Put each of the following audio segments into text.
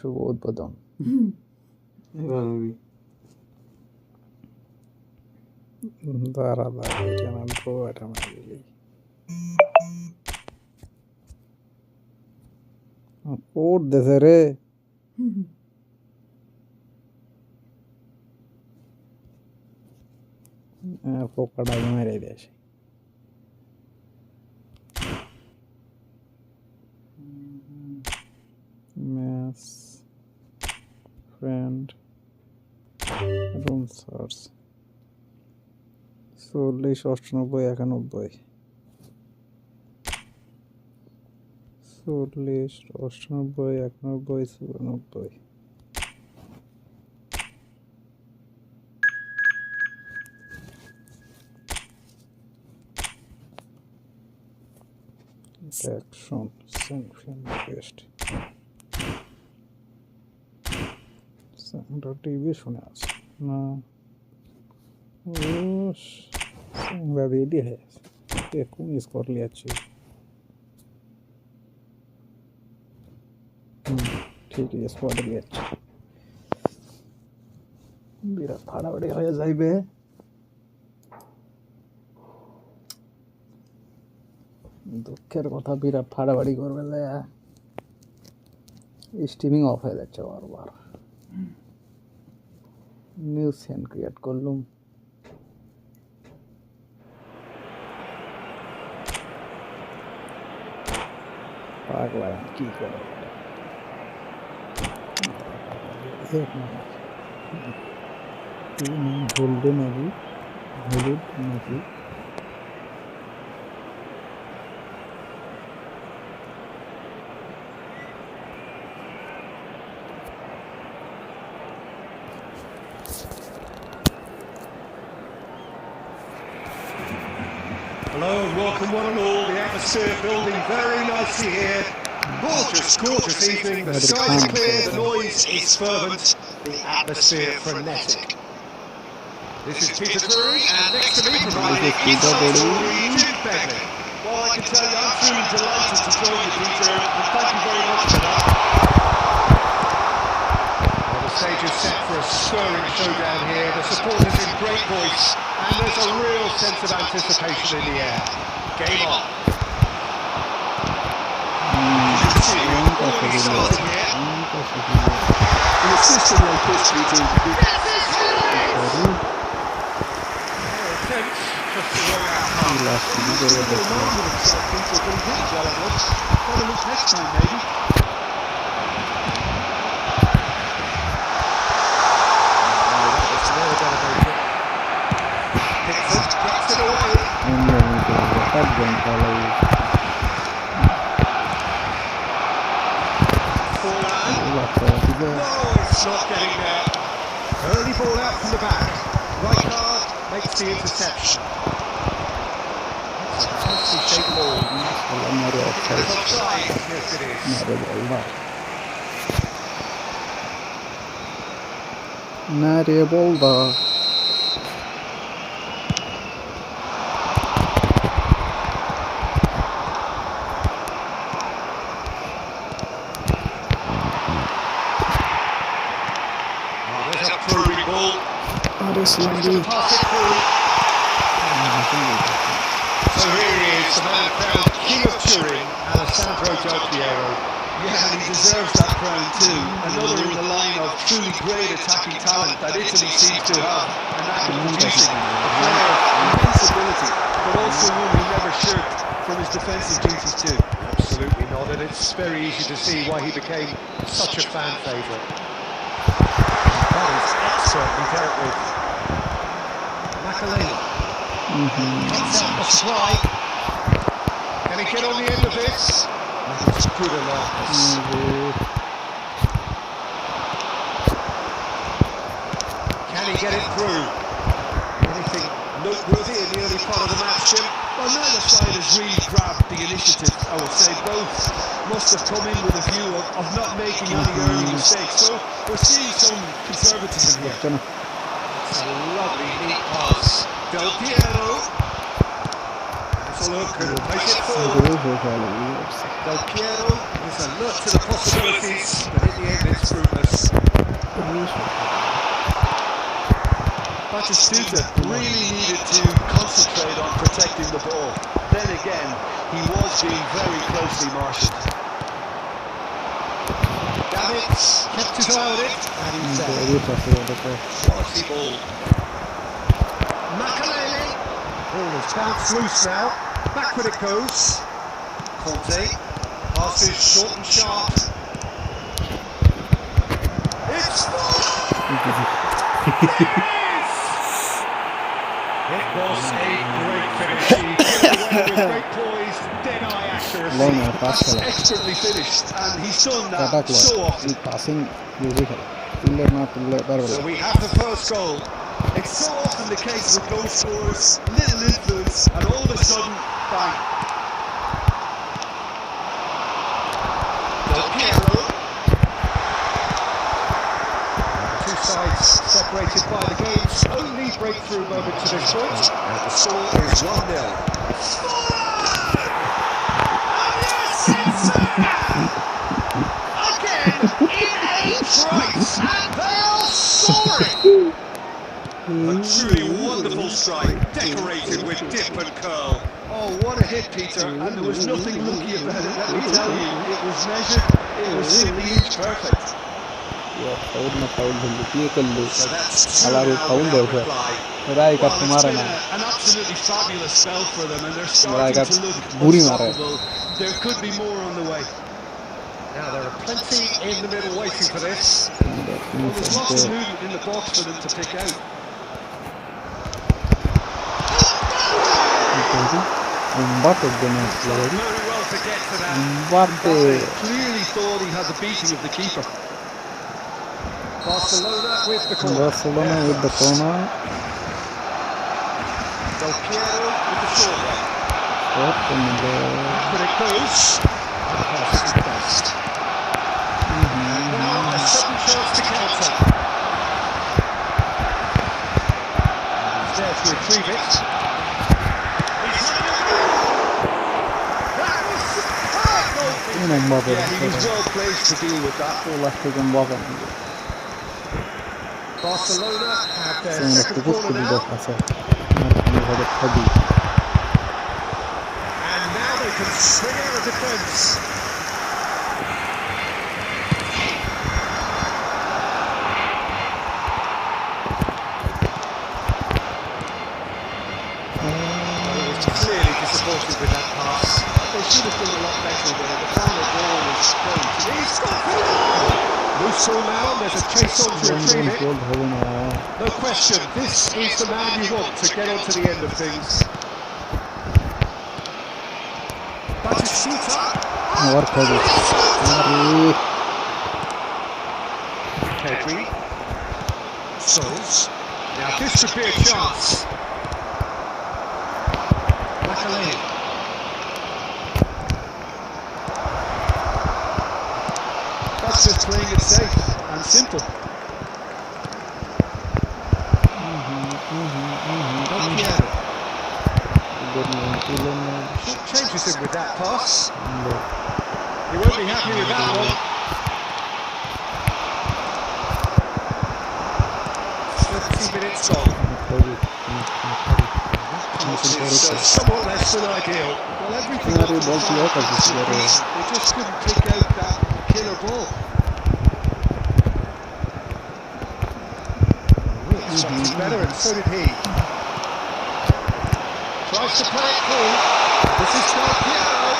শুভ উদ্বোধন। দাঁড়া এটা না ড্র এটা মারি কোড দেশে রে পোকাটা মেরে দিয়েছে। Mess friend room search 40 98 91 40 98 91 94 action send friend request send TV শুনে আছে না ও संगा रेडी है देखो मिस कर लिया चाहिए ठीक है स्पॉट भी अच्छा मेरा फाड़ाफाड़ी हो जाइबे দুঃখের কথা বিরাট ফাড়াফাড়ি করবে স্ট্রিমিং অফ হয়ে যাচ্ছে বারবার নিউ সেন ক্রিয়েট করলাম পাগলা কি করে হলুদ নাকি Hello and welcome one and all. The atmosphere building very nicely here. Gorgeous evening. The sky is clear, the noise is fervent, the atmosphere frenetic. This is Peter Drury, and next to me providing insight story, Jim Begley. Well, I can tell you I'm truly delighted to join you, Peter, and thank you very much for that. Well, the stage is set for a stirring showdown here. The supporters in great voice, and there's a real sense of anticipation in the air. Game on. In a system like this, Peter, It's not getting there. Early ball out from the back. Right card makes the interception. That's a fancy shaped ball. It's offside. Yes, it is. Nereye bolda? So here he is, the man crowned King of Turin, Alessandro Del Piero. Yeah, and he deserves that crown too. Another in the line of truly great attacking talent that Italy seems to have, and that can producing a player of immense ability, but also one who never shirked from his defensive duties too. Absolutely not, and it's very easy to see why he became such a fan favourite. That is expertly dealt with. Comes out the strike. Can he get on the end of this? That's good alertness. Can he get it through? Anything noteworthy in the early part of the match, Jim? Well, neither side has really grabbed the initiative, I would say. Both must have come in with a view of not making any early mistakes. So we're seeing some conservatism here. It's a lovely neat pass. Del Piero. to look and make it fall. Del Piero is alert to the possibilities, but in the end it's fruitless. Batistuta really needed to concentrate on protecting the ball. Then again, he was being very closely marshalled. Davids kept his eye on it, and he said, quality ball. Makalele. Ball is bounced loose now. Backward it goes. Conte. Passes short and sharp. It's full! It was a great finish. He put it away with great poise, dead-eye accuracy. Expertly finished, and he's done that so often. So we have the first goal. It's so often the case with goal scorers, little influence, and all of a sudden, bang. Del Piero. Two sides separated by the game's only breakthrough moment to this point. And the score is 1-0. Again, in age rights, and they are soaring! A truly wonderful strike, decorated with dip and curl. Oh, what a hit, Peter, and there was nothing lucky about it, let me tell you. It was measured, it was simply inch perfect. So that's two now without reply. Well, it's been an absolutely fabulous spell for them, and they're starting to look unstoppable. There could be more on the way. Now there are plenty in the middle waiting for this. Well, there's lots of movement in the box for them to pick out. Very well to get to that. Mbappe clearly thought he had the beating of the keeper. Barcelona with the corner. Del Piero with the short one. But it goes. Pass is best. And now a sudden chance to counter. He's there to retrieve it. He's having a go. That was superb goalkeeping. Yeah, he was well placed to deal with that. Barcelona have their second corner now. And now they can swing out of defence. Clearly disappointed with that pass. They should have done a lot better there. The final ball was great. He's got it! Loose ball now, there's a chase on to retrieve it. No question, this is the man you want to get on to the end of things. Batistuta. Pedri. Souls. Now this could be a chance. Makalele. That's just playing it safe and simple. Changes him with that pass. He won't be happy with that one. 30 minutes gone. It's somewhat less than ideal. Well, everything else was fine. They just couldn't pick out that killer ball. Something better, and so did he. Tries to play it through. This is Del Piero.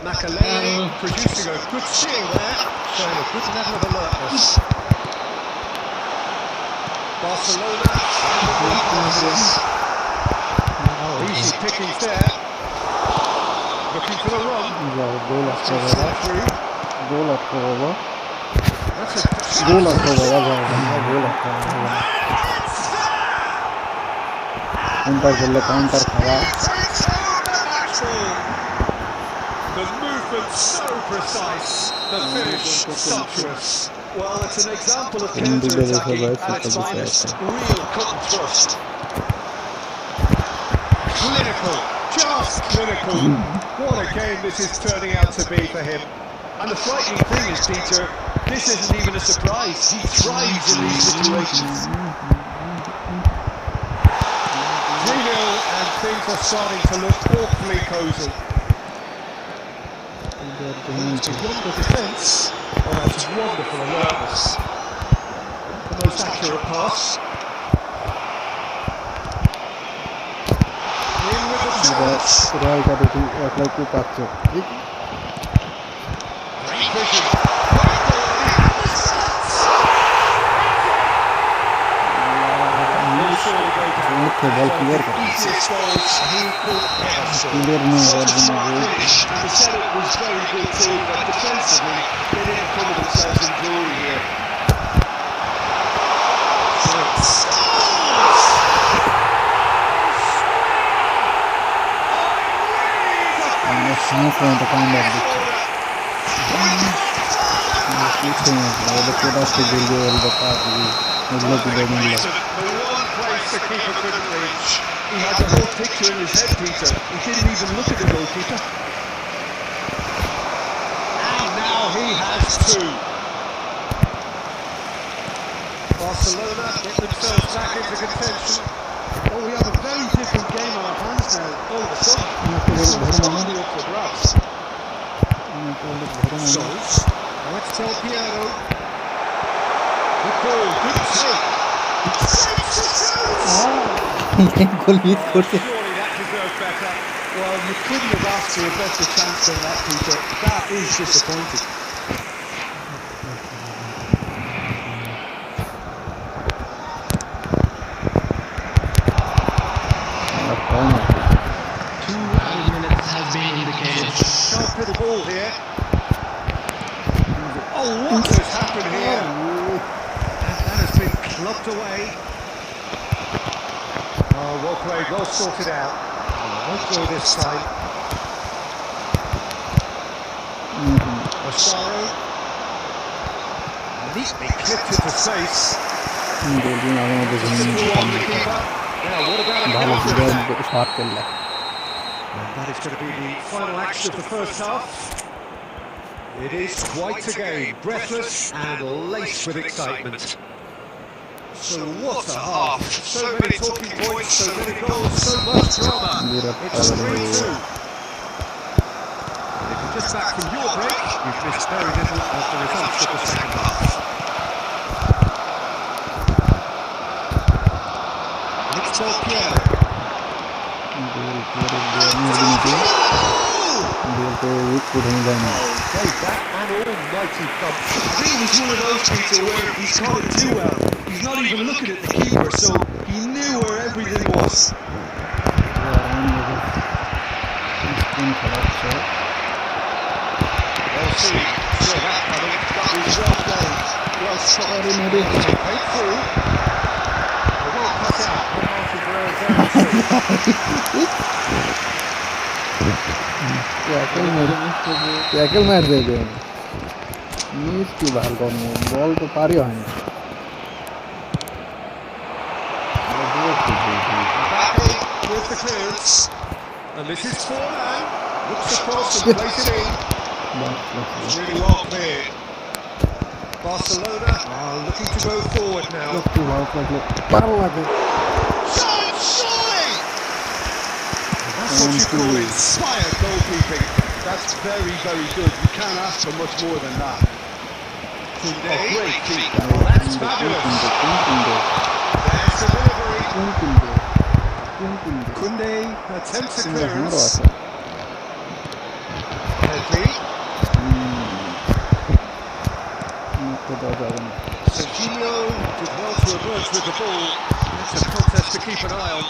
Makalele producing a good steal there, showing a good level of alertness. Barcelona easy pickings there. Looking for the run. The movement so precise, the finish sumptuous. Well, it's an example of Hindi counter-attacking जैसा at its भाई finest. Real cut and thrust. Clinical. Just clinical. What a game this is turning out to be for him. And the frightening thing is, Peter, this isn't even a surprise. He thrives in these situations. 3-0 and things are starting to look awfully cosy. Beyond the defence. Oh, that's wonderful alertness. The most accurate pass. In with the chance. Sudah got it like to capture. Great vision. Great ball. He had the chance. Will surely go down Okay, ball as one clear of the kar. easiest goals he could ever score. Clear नहीं Such a हुआ smart वो. finish, and the setup was very good too, but defensively they didn't cover themselves in glory here. Some from the kind of picture. Nothing. The photos to build all the car. Middle to the middle. The one place the keeper couldn't reach. He had the whole picture in his head, Peter. He didn't even look at the goalkeeper. And now he has two. Barcelona get themselves back into contention. Oh, we have a very different game on our hands now. All of a sudden, this one's totally up for grabs. Sols. Now it's Del Piero. Good ball, good take. Shapes the shoot! Goal miss करते. Surely that deserved better. Well, you couldn't have asked for a better chance than that, Peter. That is disappointing. Sharp bit of ball here. Oh, what has happened here? And that has been clubbed away. Oh, well played, well sorted out. No throw this time. Massaro. Neatly clipped into space. Just a on the keeper. Now, what about a counter-attack? And that is going to be the final action of the first half. It is quite a game, breathless and laced with excitement. So what a half! So many talking points, so many goals, so much drama. It's a 3-2. If you're just back from your break, you've missed very little of the results of the second half. And it's Del Piero. Gave that an almighty thump. I think it was one of those, Peter, where he's caught it too well. He's not even looking at the keeper, so he knew where everything was. Well seen. Saw that coming. That was well played. Well shot. Played through. A well cut out. Martin Barreira tackle मार देते हैं miss की बाल को ball तो पारी है with the clearance, and this is Forlan. Looks across and plays it in. Really well cleared. Barcelona are looking to go forward now. That's what you call inspired goalkeeping. That's very, very good. You can't ask for much more than that. Today, great feet. Well, that's fabulous. There's the delivery. Kunde attempts a clearance. Headley. So Qoo Neo did well to emerge with the ball. It's a contest to keep an eye on.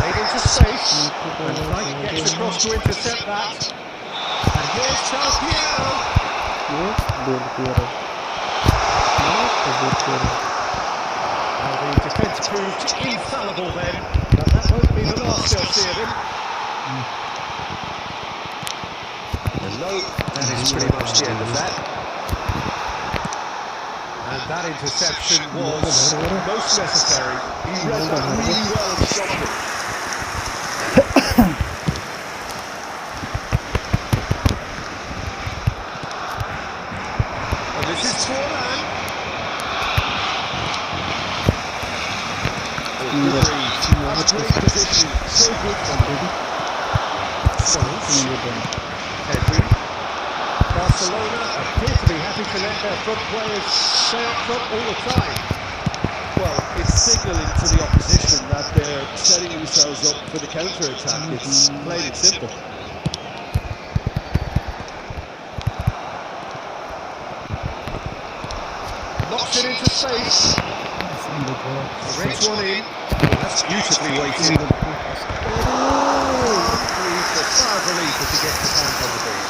Made into space. And Knight gets across to intercept that. And here's Del Piero. Well, the defence proved infallible then, but that won't be the last they'll see of him. The low, And it's pretty much the end of that. And that interception was most necessary. He read that really well and stopped it. And this is Forlan. That's great position. So good from him. Pedri. Barcelona appear to be happy to let their front players stay up front all the time. Well, it's signalling to the opposition that they're setting themselves up for the counter-attack. It's plain and simple. Knocks it into space. Reds one in. That's beautifully weighted. Breathes a sigh of relief as he gets his hands on the ball.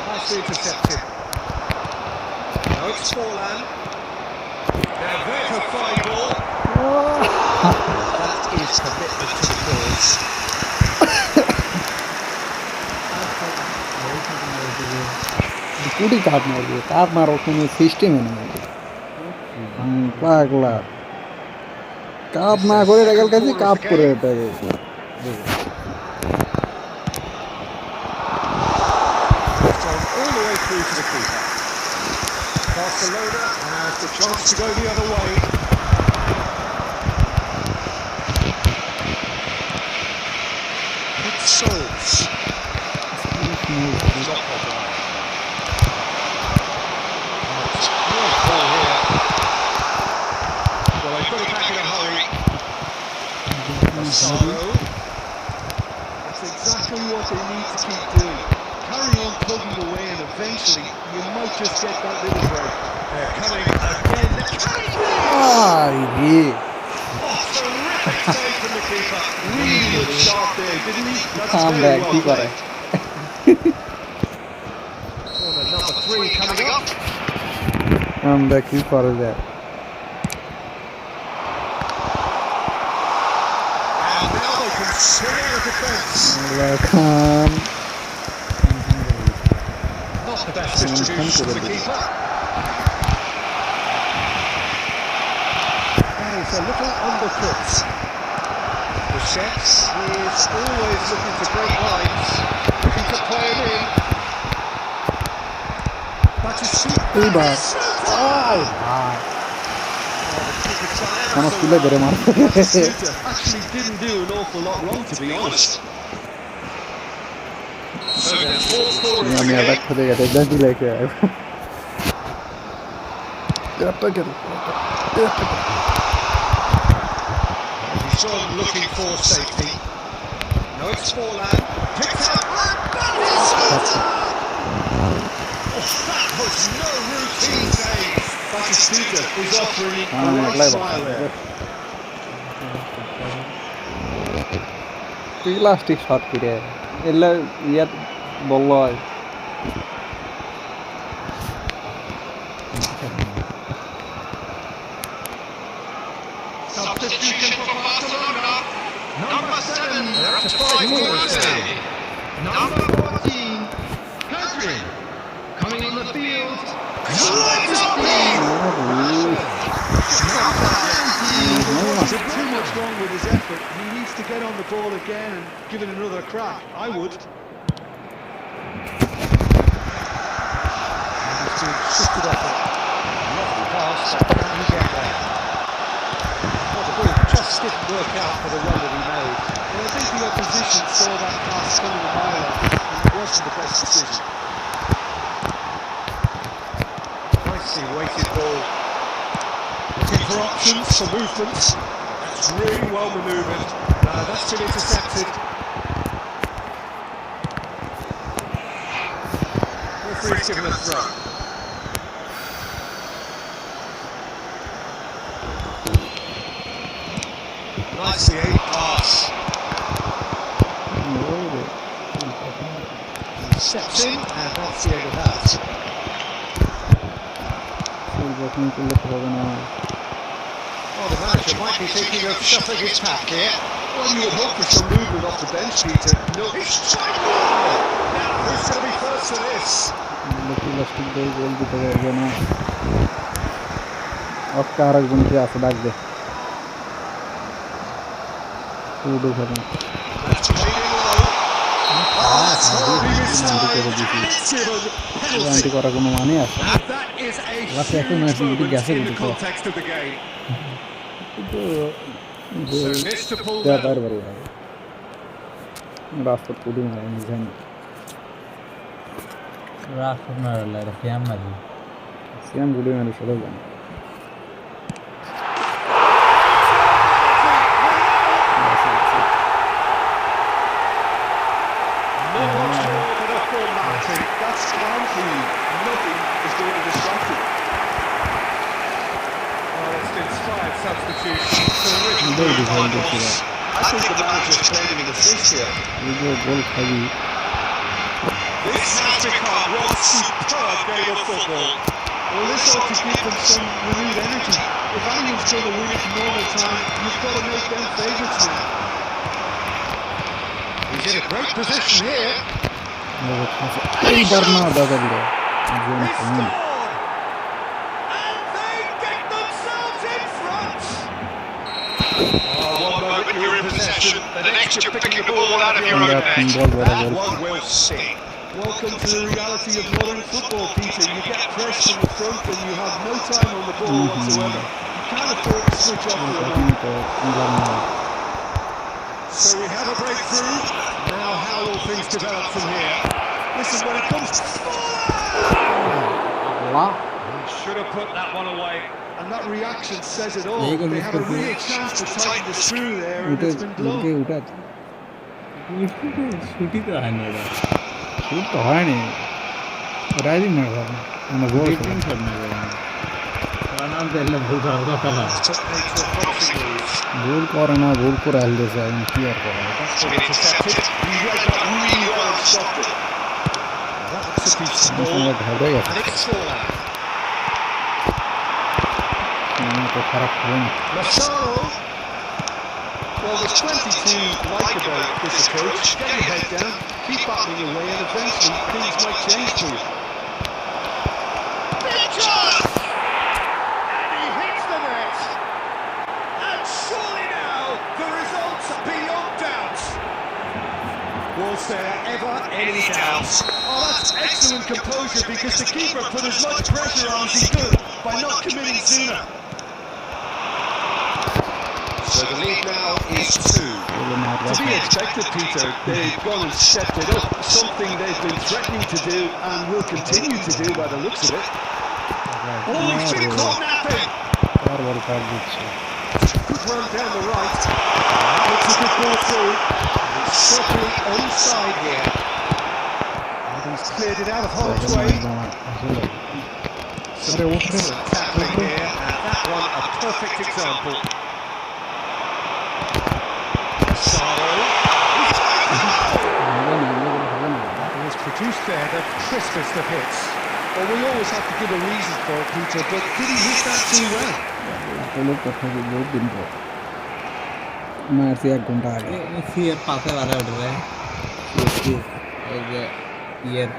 Nicely intercepted. Now it's Forlan. Now there's a fine ball. That is commitment to the cause. पूरी काट मार दिए काट मारो तुम्हें system है ना पागला काप ना करे रगल कैसे काप करे रहता है All the way through to the keeper. Barcelona has the chance to go the other way. It solves. Not problem. Great ball here. Well, they put it back in a hurry. Massaro. That's exactly what they need to keep doing. Carry on plugging away and eventually you might just get that little break. They're coming again. ये Oh, terrific save from the keeper. Really good shot there, didn't he? That's काम very back well की पर played. है Corner number 3 coming up. काम back की पर है And now they can swing out of defence. काम Not the best distribution from the keeper. That is a little undercut. Busquets is always looking for great lines, looking to play it in. That is कई बार हम school करे मार Actually didn't do an awful lot wrong, to be honest. So there's 4 scorers हम याद रख देगा तो जल्दी लेके आए Son looking for safety. No, it's Forlan. Picked up. That was no routine save. Batistuta is offering a हाँ right अगला smile there. प्लास्टिक शॉट की रे ಎಲ್ಲ ये बोलो Substitution for Barcelona. Number 7. They're up to 5 corners now. Number 14. Pedri. Coming on the field. Did too much wrong with his effort. He needs to get on the ball again and give it another crack. I would. He's been shifted off it. Lovely pass. Can he get there? Well, the ball just didn't work out for the run that he made. Well, I think the opposition saw that pass coming a mile off, and it wasn't the best decision. Nicely weighted ball. Looking for options, for movements. That's really well manoeuvred. That's been intercepted. Referee's given a throw. Nicely aimed pass. Steps in, and that's the end of that. Well, the manager might be thinking of shuffling his pack here. Well, you would hope for some movement off the bench, Peter. No, He's tried one! Now, who's going to be first to this? Plastic দিয়ে গোল দিতে পারবে না একটা আর একজনকে আছে ডাকবে উডো খাবে That's played in low. Oh, that's horribly mistimed. করে দিয়েছি And it's given aunty penalty. করার কোনো মানে আছে And that is a Last huge second match, you moment guess it in would the be context of the game. কিন্তু So missed to pull দেওয়া down. পারবে রাস্তা পুডি মারা নিজাম রাস্তা মারলে এটা ফ্যাম মারি সিয়াম গুলি মারি সবাই জানে Not much more than a formality. that's fine for you. Nothing is going to distract you. Well, it's inspired substitution. Terrific Very move by different Moss. this I think the manager's playing him in assist here. এই যে গোল খাবি This has become one superb game of football. Well, this ought to give them some renewed energy. If anyone's going to win it in normal time, you've got to make them favourites now. He's in a great position here. এইবার না দাদা দিল একজন He's common scored! And they get themselves in front! Oh, one moment you're in possession, the next you're picking the ball out of your own net. That one will sting. Welcome to the reality of modern football, Peter. You get pressed from the front and you have no time on the ball whatsoever. You can't afford to switch off for a moment. So we have a breakthrough. Now how will things develop from here? Listen, when it comes to... He should have put that one away. And that reaction says it all. Yeah, you can They just have a put real chance to tighten the screw there and উঠে it's been blown. উঠে উঠে ছুটি তো হয় না এটা shoot তো হয়নি রাইডিং না ভাবনা আমরা গোল টিম শট মারবে নাম দিলে ভুল করার কথা না Makes a promising move. গোল করে না গোল করে হেলতে চাই কি আর করা That's been intercepted. He read that really well and stopped it. That looks to be small. হবে গেছে And it's fallout. তো খারাপ হবে না Massaro. Well, there's plenty to like about this approach. Get your head down, keep battling away, and eventually things might change for you. Big chance! And he hits the net. And surely now the results are beyond doubt. Was there ever any doubt? Oh, that's excellent composure because the keeper put as much pressure on as he could by not committing sooner. So the lead now is 2. To be expected, Peter. They've gone and stepped it up, something they've been threatening to do and will continue to do by the looks of it. Oh, he's been caught napping. আর বল কাট দিচ্ছে Good run down the right. Looks a good ball through. It's certainly onside here. And he's cleared it out of harm's way. আরে উঠে Excellent tackling here, and that one a perfect example. Saro. And he's produced there the crispest of hits. Well, we always have to give a reason for it, Peter, but did he hit that too well? লোক কথা বহুত দিন পর মারছি 1 ঘন্টা আগে সিএর পাশে বারে উঠবে এই যে ইয়ের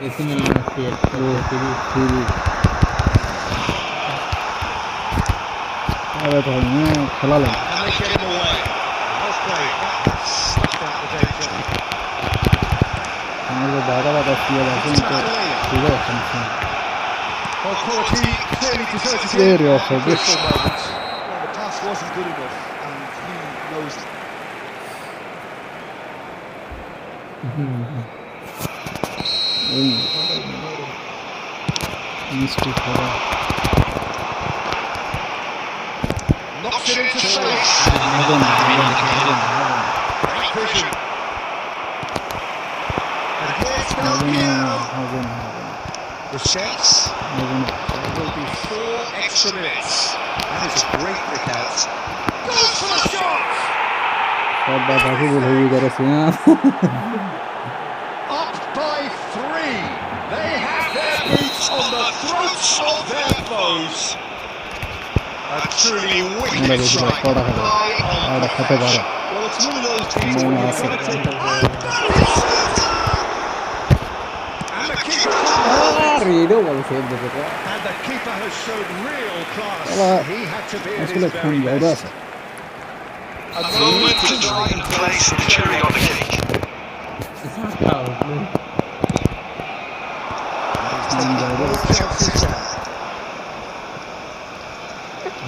এসি মিলানের সিএর ফিরি আরে তো খেলালেন And they get him away. Well played. That snuffed out the danger. আমাদের দাদা দাদা ফিরে আছে তো ঠিক আছে Well, quality clearly deserves to Clearly offside. critical moments. Well, the pass wasn't good enough, and he knows it. Mistake করা Knocks it into space. Great vision. And here's Qoo Neo. Busquets. There will be 4 extra minutes. That is a great pick out. Goes for the shot. সব বাতাসে বল হয়ে গেছে Up by 3. They have their boots on the throats of their foes. A truly Mira, wicked ves, strike ahora by ahora jate para. Well, it's one of those Como people una where you've hace. got to take and the keeper couldn't hold Ah, it. redo बोल से देखो. And the keeper has shown real class. Salah, He had to be at उसको his ले very Khan जाऊँगा best. से. A moment to try and place the cherry on the cake. ऐसा था उसमें खान जाऊँगा. No chances now.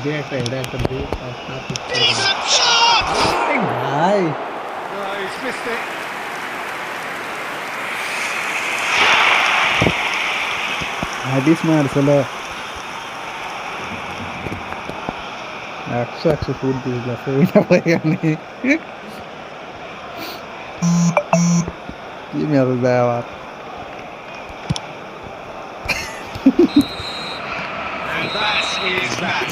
देख रहे कर दे और साथ Decent shot! Ay. No, he's missed it. Hadis Marcelo. Aksa food is la fena pagani. Ye mera dawa. And that is that.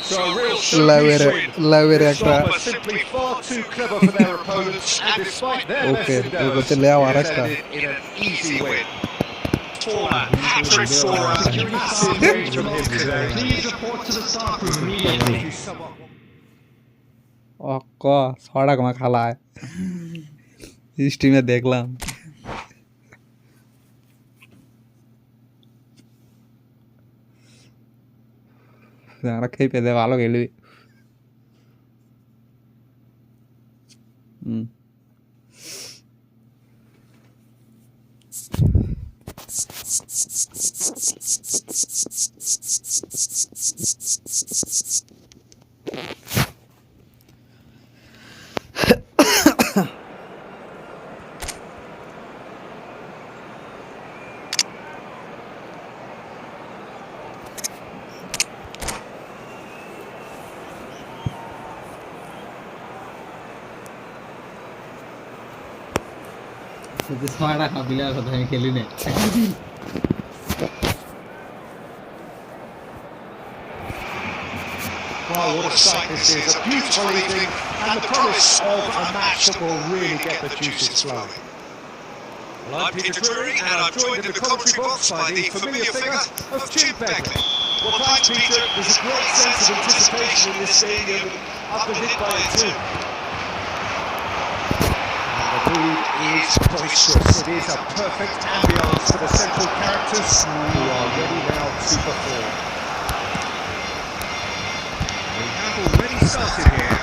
So a real showpiece win. Lavere This ekta. side was simply far too clever for their opponents, and despite their best Okay, endeavours, ugote lea it warakta. ended in an easy win. Former hat-trick scorer, massive range from him today. Please report to the staff room immediately. Okko sadak ma khala hai. History में देखलाम. Jangan rakyat pede वालों के लिए. तो smart है बिला पता है खेली ने Wow, what a sight this is. A beautiful evening, and the promise of a match that will really get the juices flowing. Well, I'm Peter Drury, and I'm joined in the commentary box by the familiar figure of Jim Begley. Well, thanks, Peter. There's a great sense of anticipation in this stadium. I've been hit by it too. And the mood is boisterous. It is a perfect ambience for the central characters who are ready now to perform. We have already started here.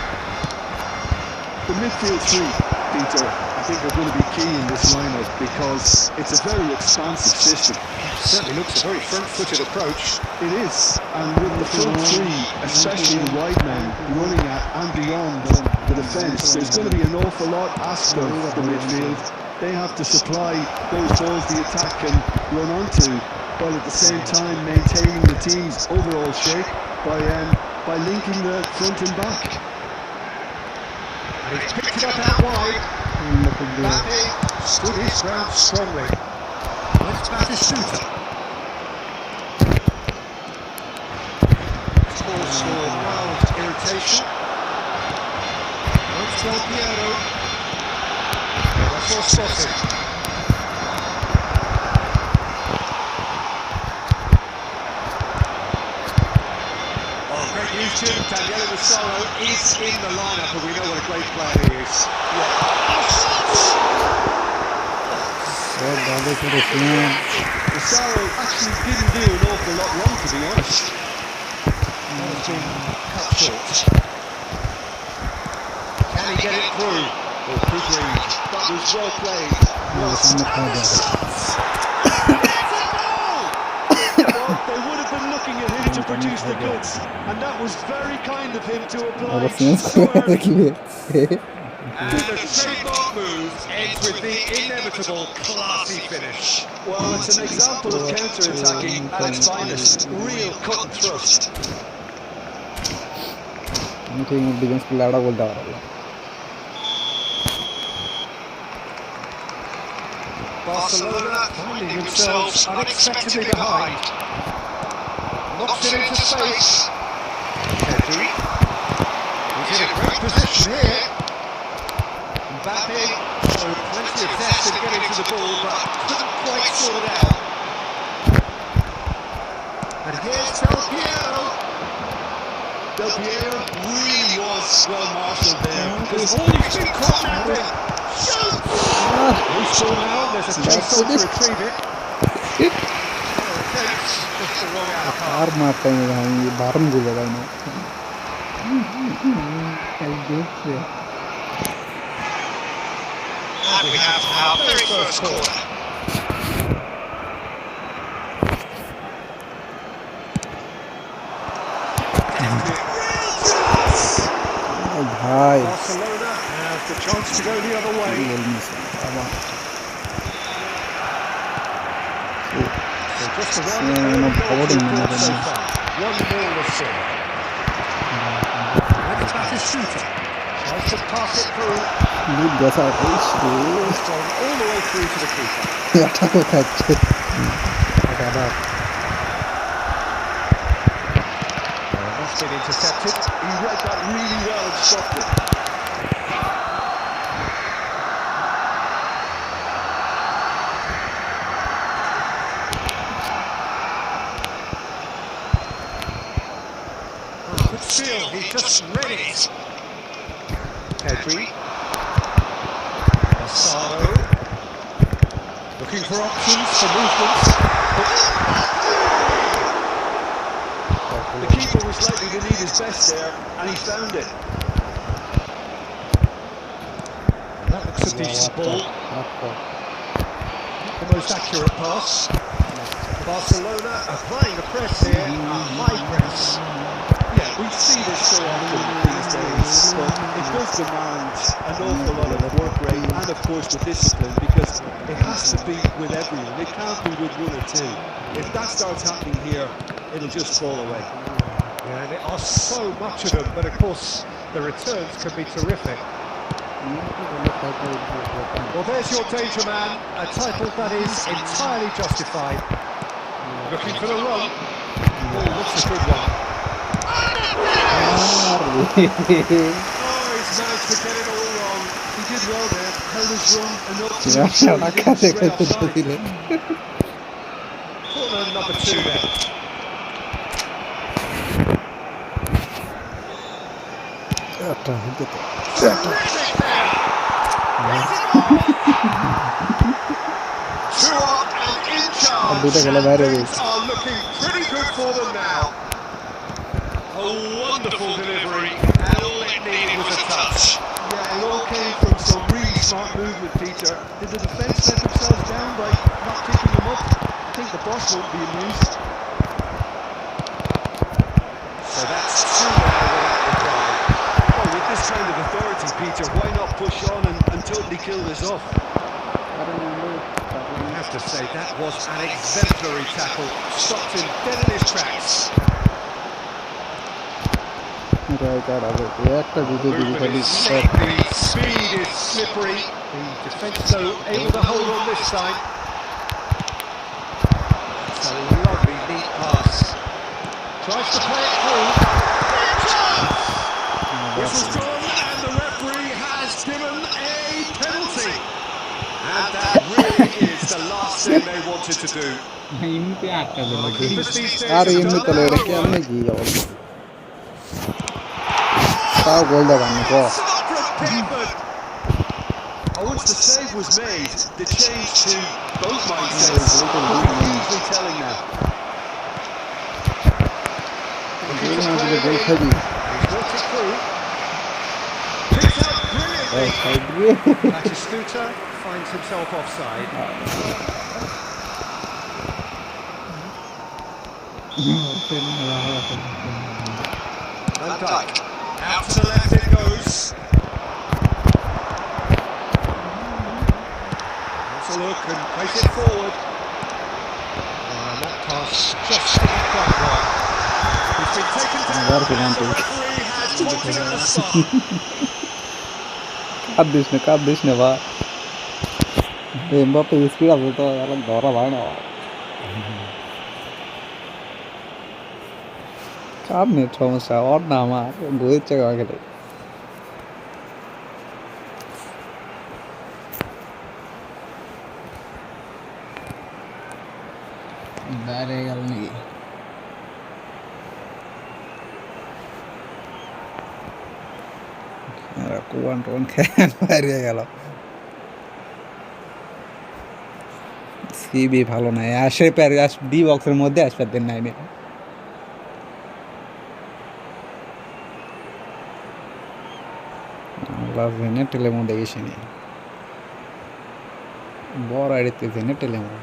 The midfield three, Peter, I think are going to be key in this lineup because it's a very expansive system. Certainly looks a very front-footed approach. It is, and with the front three, especially the wide men, running at and beyond the defence, there's going to be an awful lot asked of the midfield. They have to supply those balls the attack can run onto, while at the same time maintaining the team's overall shape by linking the front and back. And he's picked it up out wide. Mbappe stood his ground strongly. Let's back his shooter. Cause for mild irritation. Let's go Piero. That's all spotted. Great news, Jim. Daniele Massaro is in the lineup, and we know what a great player he is. Massaro actually didn't do an awful lot wrong, to be honest. Has been cut short. Can he get it through? Or could he? That was well played. Well, they would have been looking at him to produce the goods, and that was very kind of him to apply. And the trademark move ends with the inevitable classy finish. Well, it's an example of counter-attacking at its finest. Real cut and thrust. Barcelona finding themselves unexpectedly behind. Knocks it into space. Pedri. He's in a great position here. Mbappe showed plenty of zest in getting to the ball, but couldn't quite sort it out. And here's Del Piero. Del Piero really was well marshalled there because he's been caught napping. Shoot! Loose ball now. There's a chase on to retrieve it. Defense, just the wrong outcome. आर मारता है ये बारम गोल लगा इन्हें And we have our very first corner. भाई Barcelona have the chance to go the other way. So just the one no boarding so far. 1-0 the score. Next back is Shooter. Tries to pass it through. Good guess out. It's gone all the way through to the keeper. Yeah, tackle catch. That's been intercepted. He read that really well and stopped it. Good steal, he just read it. Pedri. Asado. Looking for options for movement. The keeper was likely to need his best there, and he found it. That looks a decent ball. The most accurate pass. Barcelona applying the press here, a high press. Yeah, we see this so often these days, but it does demand an awful lot of work rate and of course the discipline, because it has to be with everyone. It can't be with one or two. If that starts happening here, it'll just fall away. Yeah, and there are so much of them, but of course the returns can be terrific. Well, there's your danger man, a title that is entirely justified. Looking for the run. Oh, looks a good one. Oh, he's managed to get it all wrong. He did well there. Held his run enough to make sure he didn't stray offside. Corner number 2 there. Terrific there. Two up and in charge. Things are looking pretty good for them now. A wonderful delivery, and all it needed was a touch. Yeah, it all came from some really smart movement, Peter. Did the defence let themselves down by not keeping them up? I think the boss won't be amused. So that's 2 now without reply. Oh, with this kind of authority, Peter, why not push on and totally kill this off? I have to say, that was an exemplary tackle. Stopped him dead in his tracks. Movement is sneaky, speed is slippery. The defence, though, able to hold on this time. That's a lovely, neat pass. Tries to play it through. Whistle's gone, and the referee has given a penalty. And that really is the last thing they wanted to do. Keepers these days have done their homework. Once the save was made, the change to both mindsets will be hugely telling now. He's worked it through. Picks out brilliantly. Batistuta finds himself offside. Van Dijk. Out to the left it goes. Let's a look and place it forward. And that pass just didn't quite right. He's been taken down. The referee has pointed at the spot. Kadishne va. Mbappe speed up to yaar dora bana. Kab ne Thomas or nama go check agade. Bare galni কোয়ান টোয়ান খেয়ে হারিয়ে গেল। CB ভালো নাই, আসে D বক্সের মধ্যে আসবে দিন নাইনে জেনে টেলেমো দেখেছি নি বড় আইডিতে জেনে টেলেমো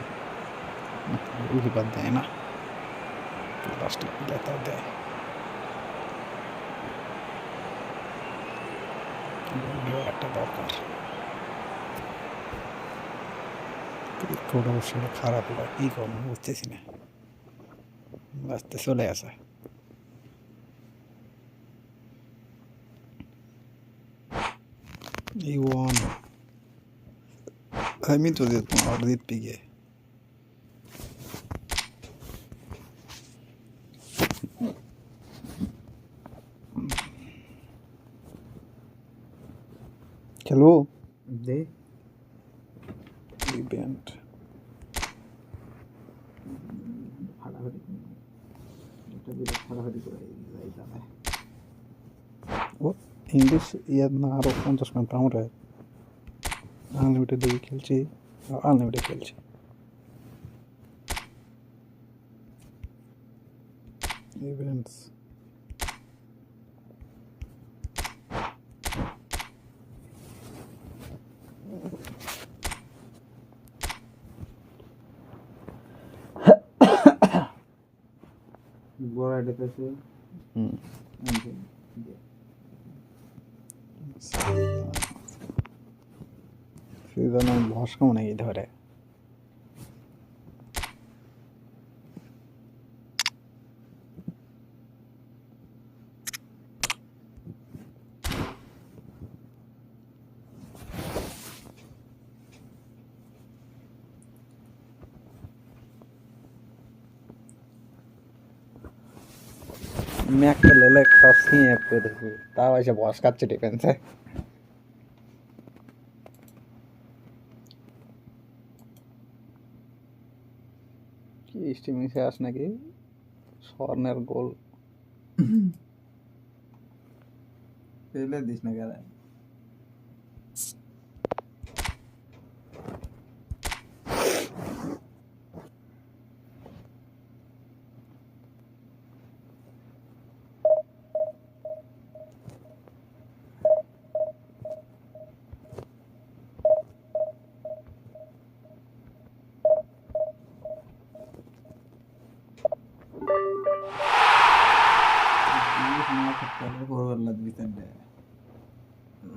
বাদ দেয় না, প্লাস্টিক পিলাতাও দেয়। একটা দরকার কোডও সেটা খারাপ হলো, কি করবো বুঝতেছি না, বাঁচতে চলে আসে। E1 আমি তো তোমার দিত পিগে খেলো দে ইভেন্ট ফাটাফাটি একটা বিরাট ফাটাফাটি করে যাইতাম। ও ইংলিশ ইয়ার না আরো 50 মিনিট আমরা আনলিমিটেড দিয়ে খেলছি, আনলিমিটেড খেলছি। ইভেন্টস বড় আইডিতে আছে সিজন ভস্কম নাকি ধরে ম্যাকটা লেলে কাছে অ্যাপ করে দেখি তাও এসে বস কাচ্ছে ডিফেন্সে। কি স্টিমিং শেষ নাকি স্বর্ণের গোল পেলে দিস না গেলে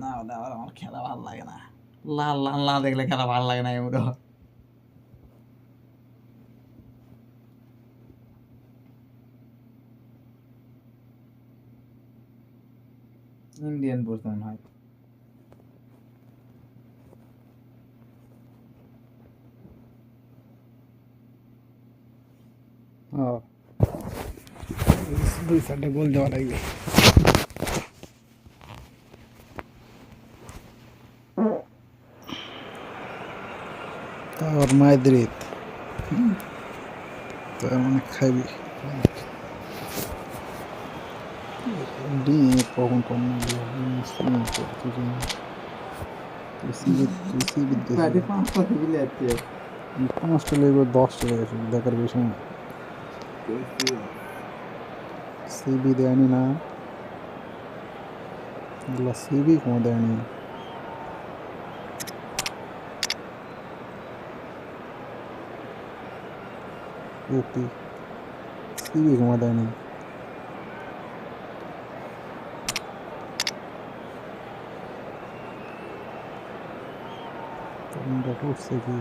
না হলে আবার আমার খেলা ভালো লাগে না, লাল লাল না দেখলে খেলা ভালো লাগে না এমন। ইন্ডিয়ান পড়তে মনে হয়। দুই সাইডে গোল দেওয়া লাগবে। তার মাদ্রিদ তার মানে খাইবি ডিম কখন কম পাঁচটা লেগে 10 চলে গেছে দেখার বেশি না। সিবি দেয়নি না, এগুলো সিবি কোনো দেয়নি। ওপি সিবি কোনো দেয়নি। তোমরা উঠছে কি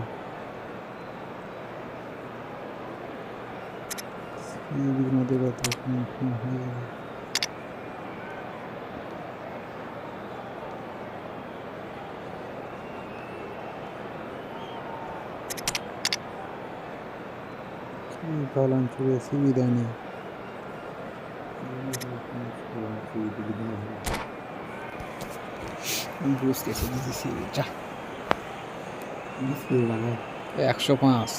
সিবির মধ্যে হয়ে যাবে। Kalan çürüye CV'den iyi. Boost কেসে দিছি CV যা 105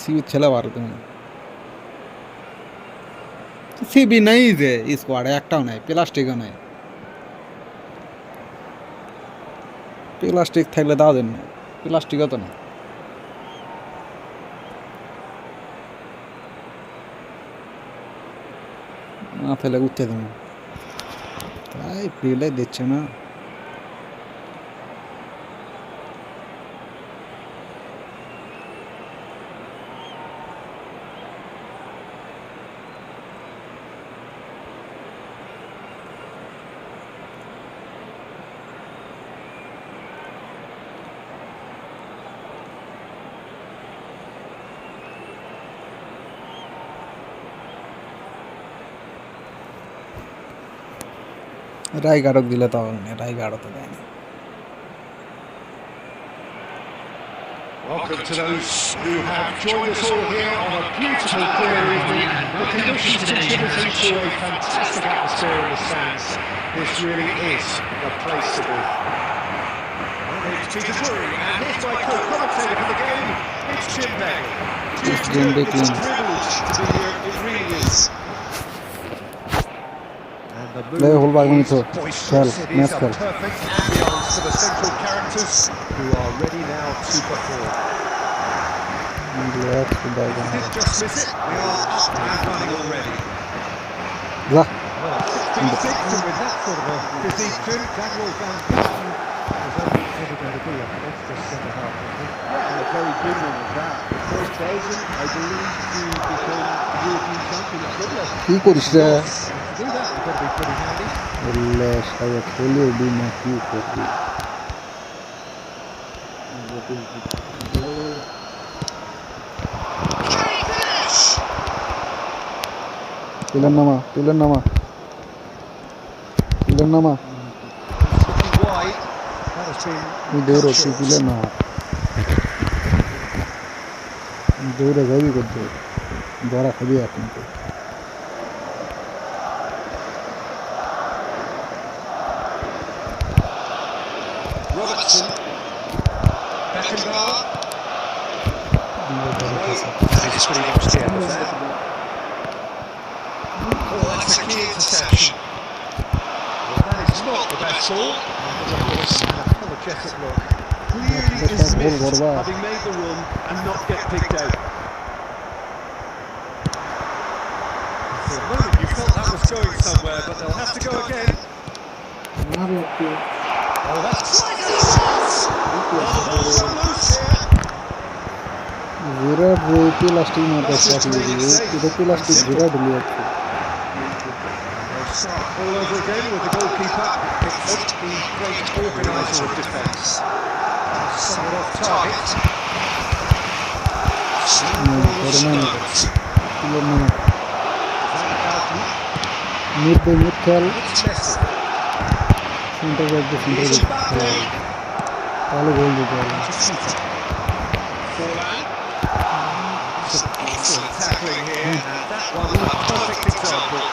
CV ছেলে পারো তুমি সিবি নাই যে স্কোয়াডে একটাও নাই, প্লাস্টিকও নাই। প্লাস্টিক থাকলে দাও দেন না, প্লাস্টিকও তো না। না ফেলে উঠতে দেবো, তাই ফিল্ডে দিচ্ছে না। রায়গাড়ক দিলে তো হবে না, রায়গাড়ও তো দেয় না। Welcome to those who have joined us all here on a beautiful clear evening. The conditions contributing to a fantastic atmosphere in the stands. This really is the place to be. My name's Peter Drury, and here's my co-commentator for the game, it's Jim Begley. Jim Begley. It's a privilege to be here, it really is. And the Play whole bag mood में तो is boisterous. खेल, It is match a खेल। perfect ambience for the central characters who are ready now to perform. Relax, bag में। Didn't just miss it, we are up and running already. जा। Well, 16 6 with that sort of a physique too. Daniel Van Gogh was only ever going to be a monster centre half, wasn't he? Yeah, and a very good one at that. The first Belgian, I believe, to become European champion at club level. কি করিস রে? To do that, you've got to be pretty handy. বললে সারা খেলে দিন না কি করবি? তুলেন নামা, তুলেন নামা, তুলেন নামা। Looking wide, that has been তুই দৌড়ো, তুই তুলেন না। দৌড়ে যাবি করতে, বড়া খাবি এখন তো। Robertson. Beckenbauer. That is pretty much the end of that. Oh, that's a key interception. Well, that is not the best ball. It's an apologetic look. Clearly is missed, having made the run and not get picked out. For a moment you felt that was going somewhere, but they'll have to go again. Oh, that's right. Oh, the ball's so loose here. Virat रे plastic मारता है ये plastic Virat लिया था। They'll start all over again with the goalkeeper. Picked up the great organiser of defence. Somewhat off target. Mid by mid खेल, It's Messi. Centre back they centre Here's back, Mbappe. पाले गोल दे दिया। Forlan. Some excellent tackling here, and that one a perfect example.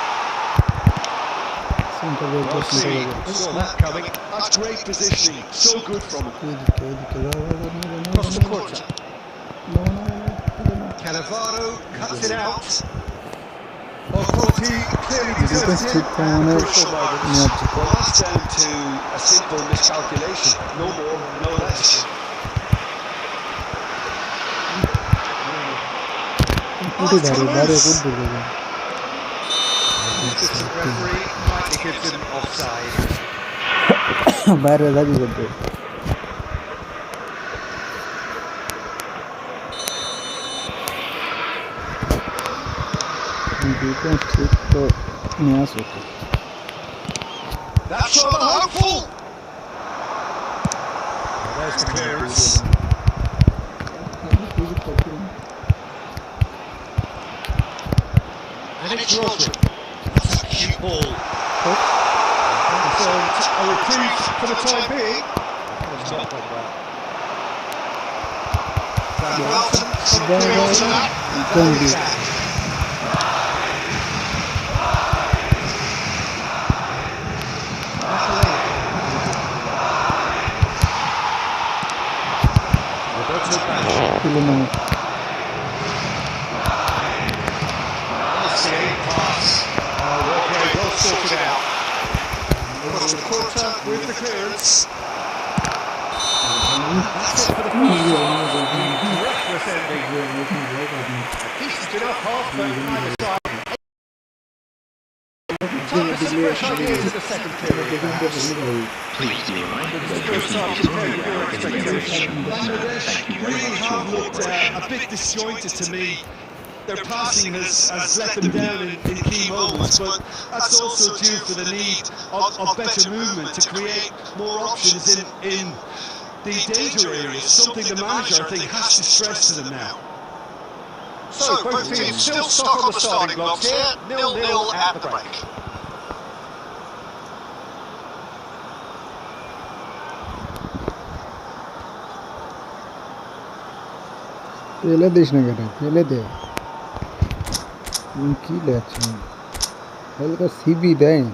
Centre back they Well centre seen. Back. Saw that coming. That's great positioning, so good from him. Across the quarter. Cannavaro cuts it out. Well, quality clearly deserves it. ठीक था And मैंने crucial moments. Match Well, that's down to a simple miscalculation. No more, no less. पूरी बारी बारी कूद दिया। Assistant referee rightly gives him offside. बाहर लगी करते। Defense ठीक तो नया सोचा। That's rather hopeful. Well, there's the clearance. And it's Rodri. That's a cute ball. And a reprieve for the time being. It's not gone well. Van Houten, something else to that. Don't be. Pass. sorted out. Across the quarter with the clearance. That's it for the first breathless ending. He's been off half but either side. Time for some fresh ideas in the second period, perhaps. Please be reminded The first half compared with your expectations. Bangladesh really have looked a bit disjointed to me. Their passing has let them down in key moments, but that's also due for the need of better movement to create more options in the danger areas, something the manager, I think, has to stress to them now. So, both teams still stuck on the starting blocks here, 0-0 at the break. পেলে this না কেন পেলে দে কি লেছে হালকা CB দেয়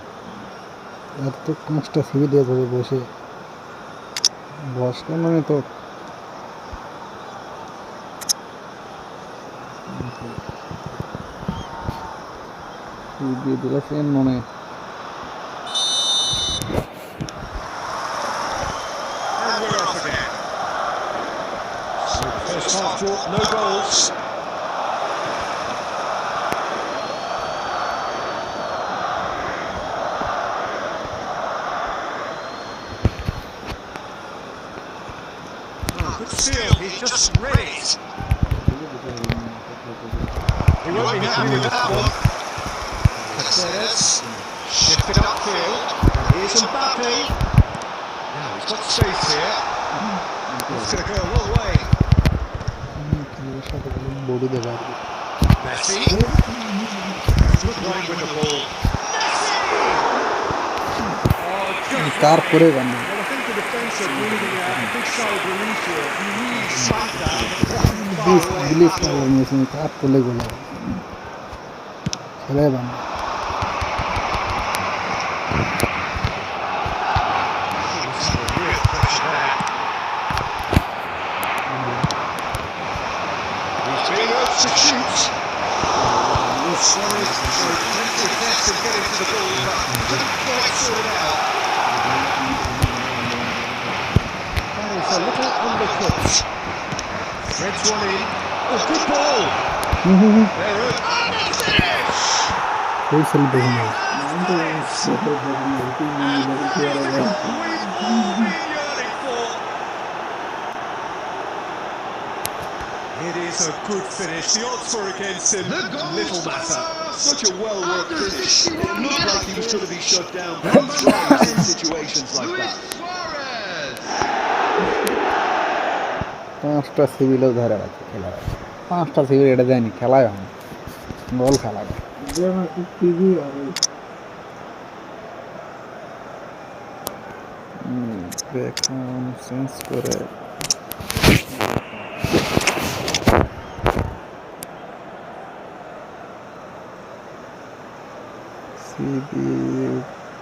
আর তো 5টা CB দিয়ে ধরে বসে বসটা মানে তো সিবি দিলে ফেন মনে And we're off again. First half draw, no goals. Good steal, he's just read it. He won't be happy with that one. Caceres, shifted upfield. Here's Mbappe. Now he's got space here. It's going to go a long way. Body দেবা Messi. Good line with the ball. কার করে গান Well, I think the defence are breathing a big sigh of relief here. He really smacked that. This believe করে machine কার করে গেল খেলে বান Real pressure there. He's being urged to shoot. Suarez showed plenty of depth in getting to the ball, but couldn't quite sort it out. That is a little undercut. Threads one in. Oh, good ball. They're in. And a finish! कोई celebration नहीं We've all been yearning for. It is a good finish. The odds were against him. Little matter. Such a well-worked finish. It looked like he was going to be shut down. But he thrives in situations like that. 5টা সিভিলও ধরে রাখে খেলা 5টা civil এটা দেয়নি খেলায় হয় গোল খেলা দেখুন চেঞ্জ করে সিবি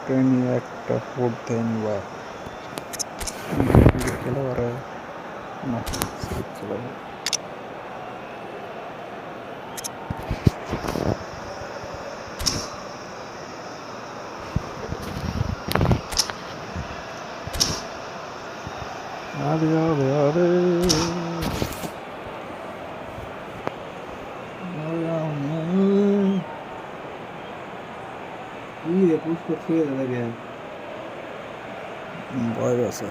ট্রেনিং একটা ফোর্ট দেন বা খেলা করে না চলো আরে আরে আরে পুশ করতে লাগে ভয় আছে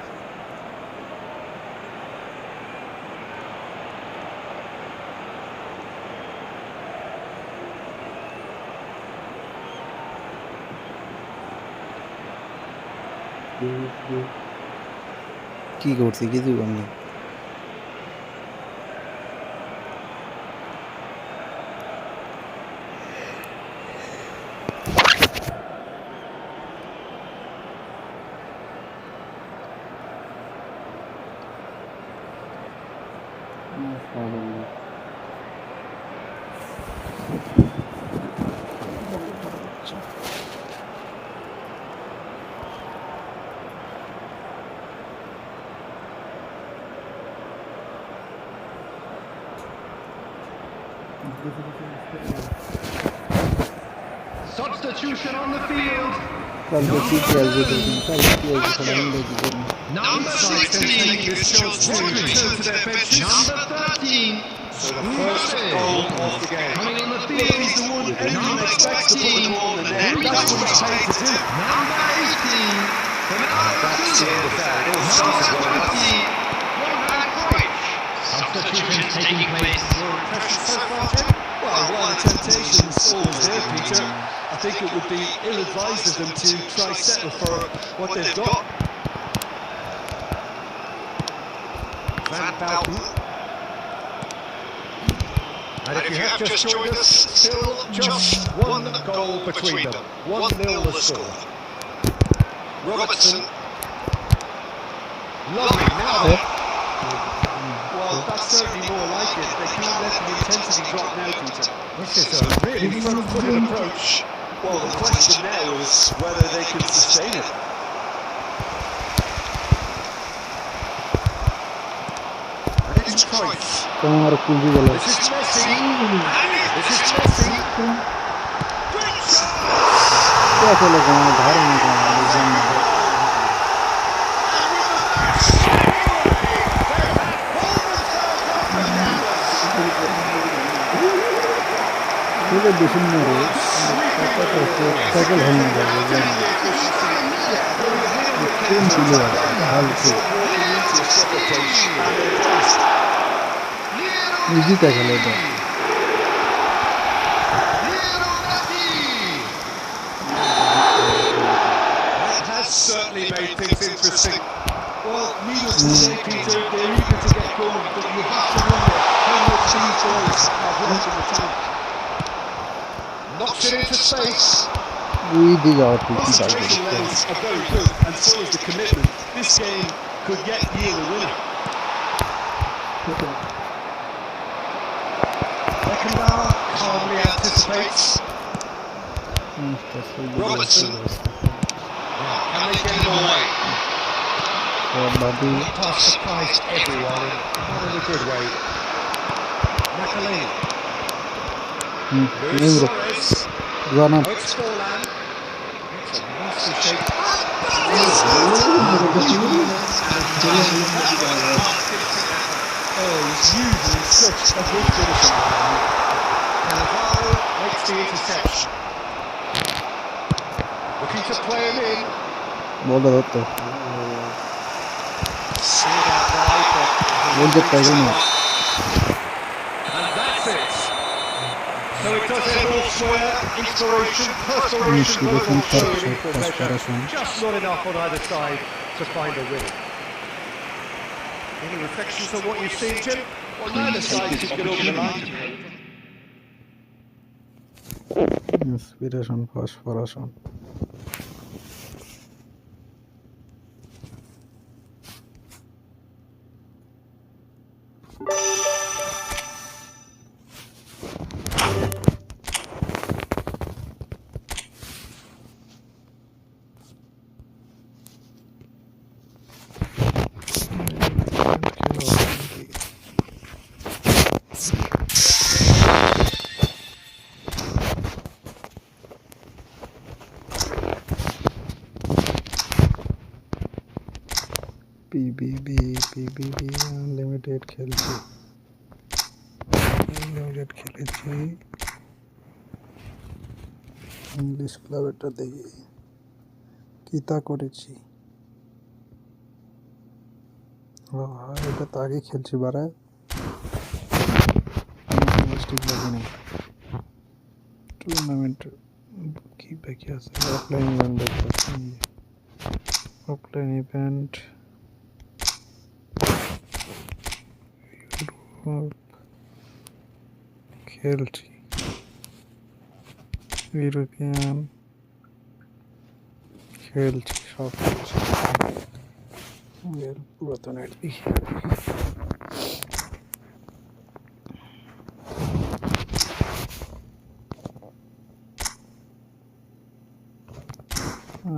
কি করছি কিছু আমি Substitution on the field. कल तो ठीक है जो दिन कल की है जो लंबे की दिन Number 16 is chance to return to their benches. Number 13. So the first goal of the game. Coming on the field, he's the one everyone expects to put the ball in the net. That's what he's paid to do. Number 18. That's the end of that. It all started well enough. Substitutions taking place. Your impressions so far, Jim? Well, while the temptation's always there, Peter, I think it would be ill-advised of them to try settle for what they've got. Van Bouten. And if you have just joined us, still just one goal between them. 1-0 the score. Robertson. Lovely now. Well, that's certainly more like it. They can't let the intensity drop now, Peter. This is a really front-footed approach. Well, the question now is whether they can sustain it. And it's Cruyff. कमर कुंजी वाला This is Messi. This is Messi. क्या चलेगा बाहर में ये डिशन में रो cycle होने वाला है तीन किलो हाल से इजी का खेले तो That has certainly made things interesting. Well, needless to say, Peter, they're eager to get going, but you have to wonder how much these boys have left in the tank. Knocks it into space. we did our pretty Concentration bad levels are very good, and so is the commitment. This game could yet yield a winner. Beckenbauer calmly anticipates. Robertson. Can they get him away? body Pass surprised everyone, not in a good way. Makaleli. नहीं रुक जाना Oh, it's Forlan. It's a nicely shaped. Oh, he's usually such a good finisher. Cannavaro makes the interception. Looking to play him in. बोल रहा था Slid out wide, but बोल दे पैगल में and that's it. So it does end elsewhere. Inspiration, perspiration, मुश्किल है verbal पर training for measure. perspiration Just not enough on either side to find a winner. Any reflections on what you've seen, Jim? Well, neither side could get over the line. inspiration perspiration PBB unlimited খেলছি unlimited খেলেছি English ক্লাবেরটা দেখি কিতা করেছি এটা তো আগে খেলছি বারায় ঠিক লাগে না টুর্নামেন্ট কি বাকি আছে অফলাইন ইভেন্ট দেখতেছি অফলাইন ইভেন্ট খেলছি ইউরোপিয়ান খেলছি সব কিছু পুরাতনের দিকে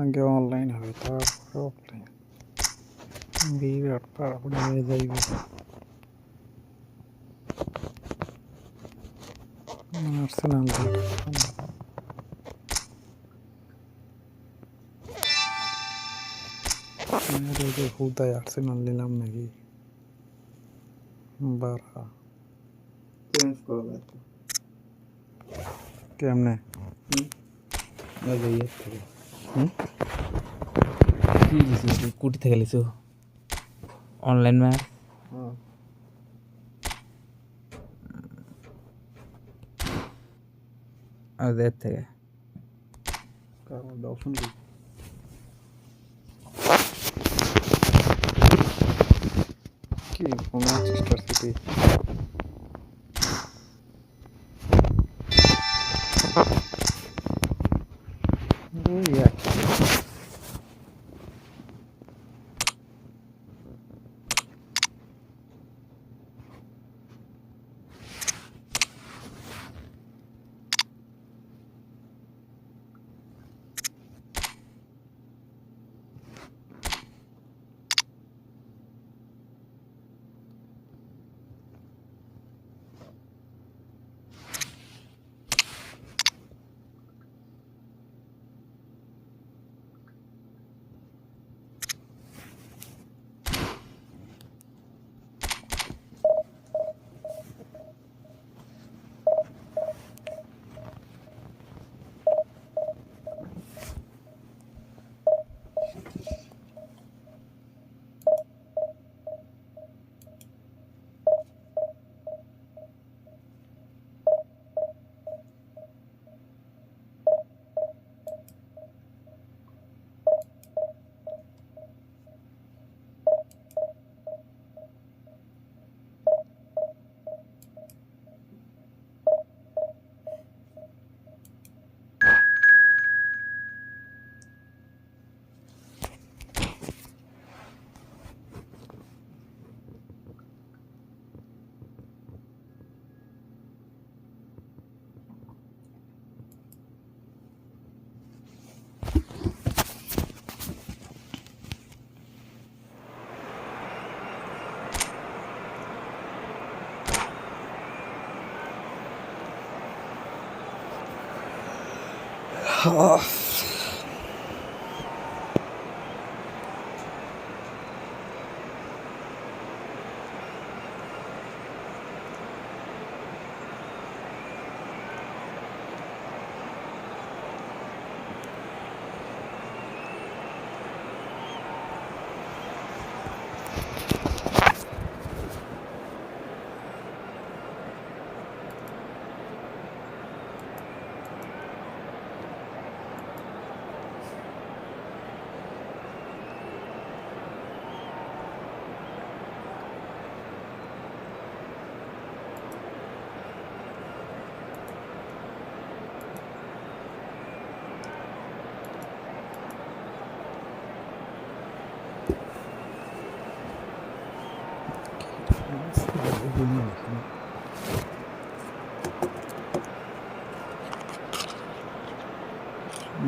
আগে অনলাইন হবে তারপরে অফলাইন বিরাট তারপরে হয়ে যাইবে আর্সেনাল হুদায় আর্সেনাল নিলাম নাকি 12 চেঞ্জ করা যায় তো। কেমনে ওই যে ইয়ের থেকে হুম? কি লিখছো কুটি থেকে লিখছো অনলাইন ম্যাচ ওদের থেকে কার মধ্যে অপশন কি ম্যানচেস্টার সিটি ওই একই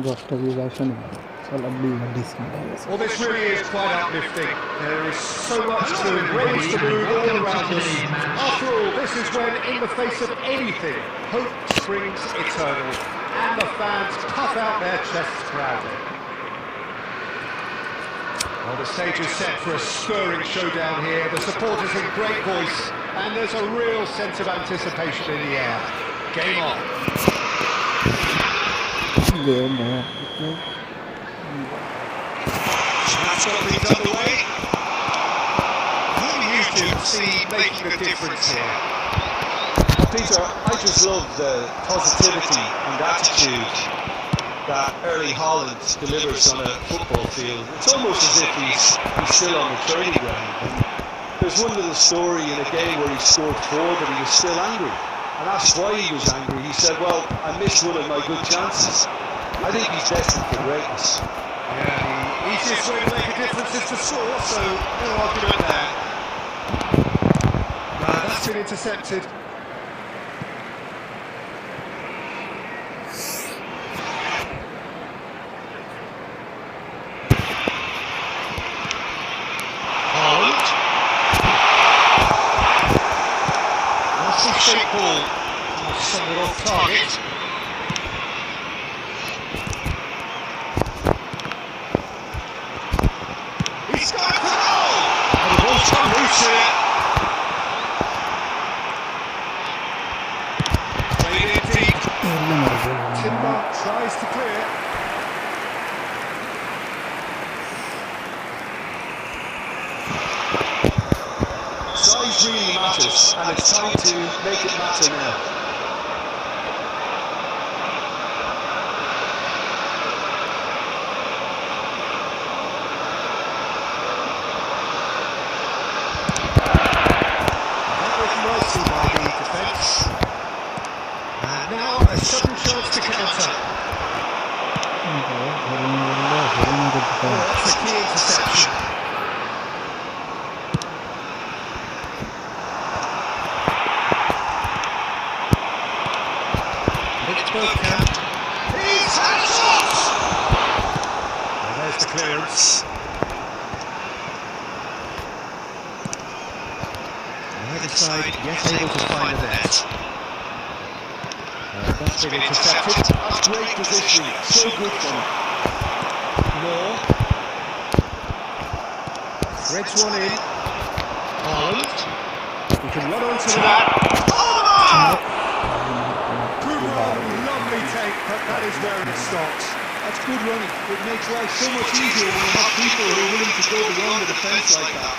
দশটা ভিউ আসে না সালা ডিসকাউন্ট হয়ে গেছে Well, this really is quite uplifting. There is so much to embrace, to move all around us. After all, this is when, in the face of anything, hope springs eternal, and the fans puff out their chests proudly. Well, the stage is set for a stirring showdown here. The supporters in great voice, and there's a real sense of anticipation in the air. Game on. That's got things underway. Who used to see making a difference here? Peter, I just love the positivity and attitude that Erling Haaland delivers on a football field. It's almost as if he's still on the training ground. And there's one little story in a game where he scored 4, but he was still angry. And asked why he was angry, he said, well, I missed one of my good chances. I think he's destined for greatness. Yeah, the easiest way to make a difference is to score, so no argument there. That's been intercepted. Haaland. Nicely shaped ball. Somewhat off target. size really matters, and it's time to make it matter now. That was nicely by the defence. And now a sudden chance to counter. That's a key interception. He's had a shot! And there's the clearance. Either side yet able to find the net. That's been intercepted. That's great positioning. So good from him. Moore. Threads one in. Haaland. He can run onto the net. Lovely take, but that is where it stops. That's good running. It makes life so much easier when you have people who are willing to go beyond the defence like that.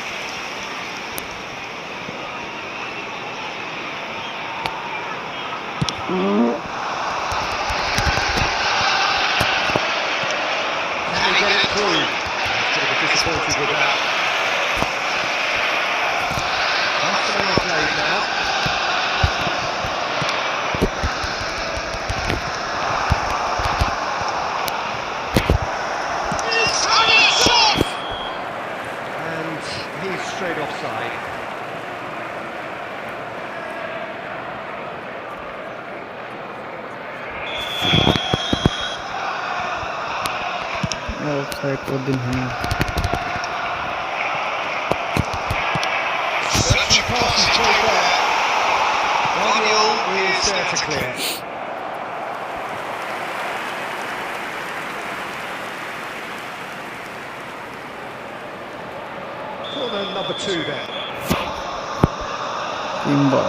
Can he get it through? He's going to be disappointed with that. That's the way played now. He's straight offside. Offside कर दिन है. Searching pass is played there. Daniel is there to clear. Corner number 2 there. Timber.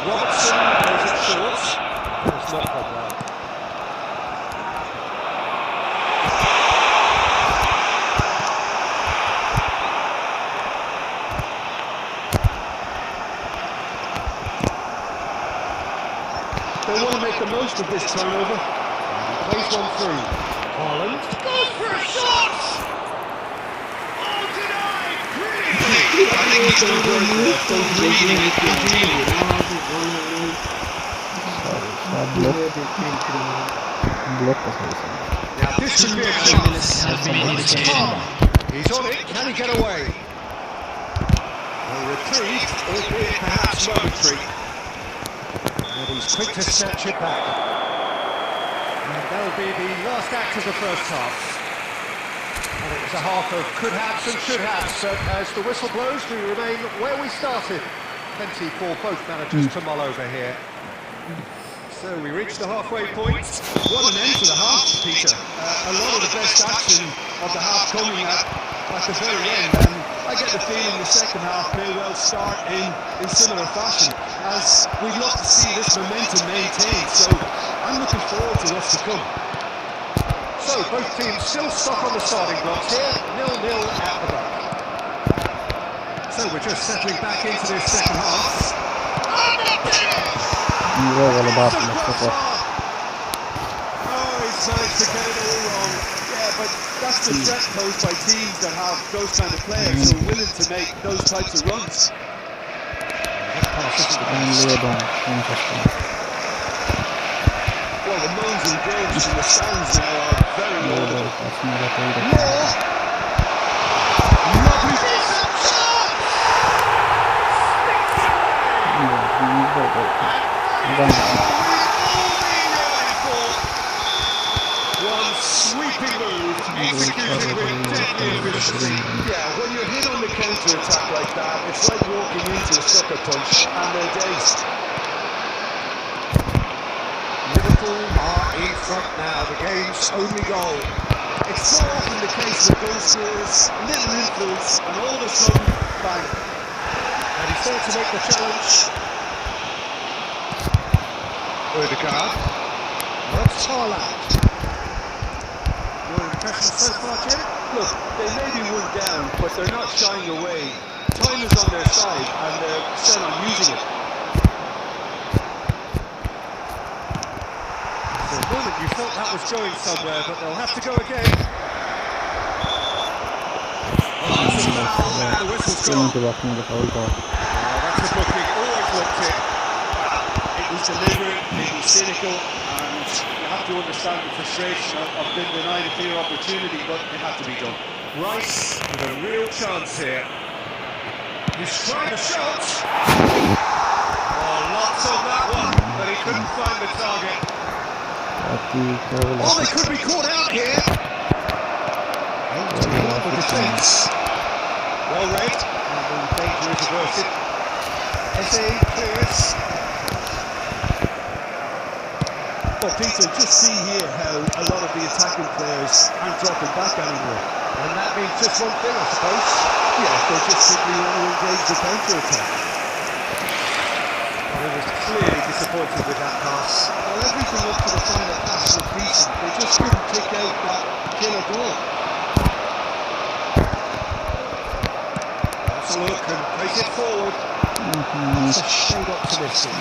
Robertson plays it short. It's not gone well. They want to make the most of this turnover. Plays one through. Haaland goes for a shot! Oh, denied! Brilliantly! I think he's going to go for reading it and dealing with it. Block. Now this could be a chance. He's on it. Can he get away? A reprieve, albeit perhaps momentary. And he's quick to snatch it back. And that'll be the last act of the first half. And it was a half of could-haves and should-haves, but as the whistle blows, we remain where we started. Plenty for both managers to mull over here. So we reached the halfway point. What an end to the half, Peter. A lot of the best action of the half coming at the very end, and I get the feeling the second half may well start in similar fashion, as we'd love to see this momentum maintained. So I'm looking forward to what's to come. So both teams still stuck on the starting blocks here, 0-0 at the back. So we're just settling back into this second half. ये वाला बात है Oh, he's managed to get it all wrong. Yeah, but that's the threat posed by teams that have those kind of players who are willing to make those types of runs. Well, the moans and groans from the stands now are very audible. Lovely one sweeping move, executed with deadly efficiency. Yeah, when you're hit on the counter-attack like that, it's like walking into a sucker punch and they're dazed. Liverpool are in front Now the game's only goal. It's so often the case with goal scorers, little influence, and all of a sudden, bang. And he's there to make the challenge. Odegaard. That's Haaland. Your impression so far, Jim? Look, they may be one down, but they're not shying away. Time is on their side, and they're set on using it. For a moment you thought that was going somewhere, but they'll have to go again. Oh, that's a foul, and the whistle's gone. Into back the foul call. That's a booking, always looked it. It was deliberate, it was cynical, and you have to understand the frustration of being denied a clear opportunity, but it had to be done. Rice with a real chance here. He's tried a shot. Oh, lots on that one, but he couldn't find the target. Oh, they could be caught out here. For defence. Well read, and the danger is averted. SA clears. Well, Peter, just see here how a lot of the attacking players aren't dropping back anymore. And that means just one thing, I suppose. Yeah, they just simply want to engage the counter-attack. He was clearly disappointed with that pass. Well, everything up to the final pass was decent. They just couldn't pick out that killer goal. Let's look and take it forward. That's a shade optimistic.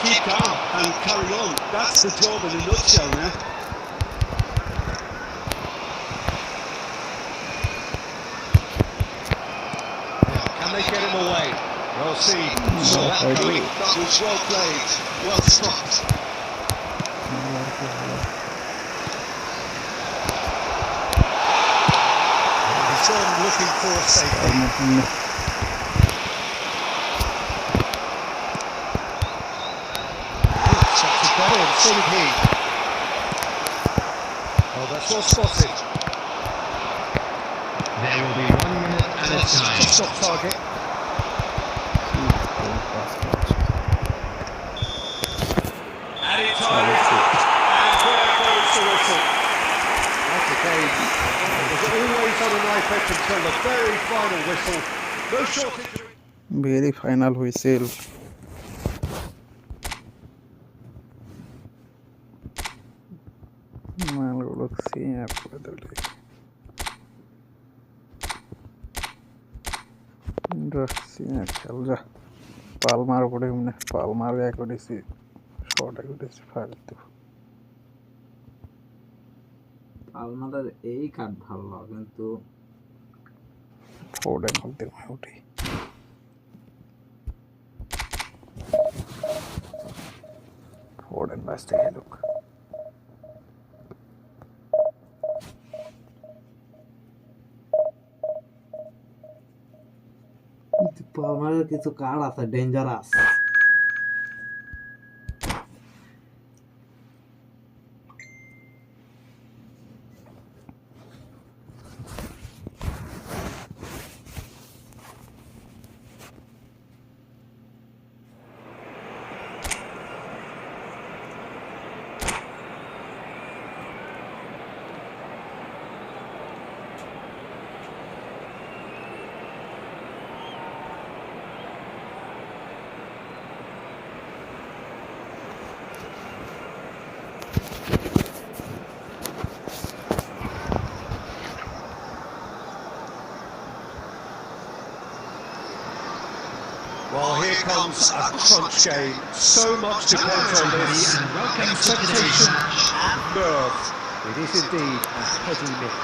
Keep calm and carry on. That's the job in a nutshell now. Can they get him away? We'll see. So that coming. That was well played. Well stopped. He's on looking for a safety. Shots are better, and so did he. Oh, that's well spotted. There will be 1 minute at a time. Just off target. Added time. And there goes the whistle. That's a game. It was always on a knife edge until the very final whistle. No shortage. Very final whistle. মালগুলো সিয়ার করে দিলে সিয়ার খেল যা Palmer করে Palmer করেছি short করেছি ফালতু আমাদের এই কার্ড ভালো কিন্তু ফোর্ডের মধ্যে উঠি ফোর্ডেন বাস থেকে লোক আমাদের কিছু কার্ড আছে dangerous Well, here comes a crunch game. So much depends on this. Expectation and nerve. It is indeed a heady mix.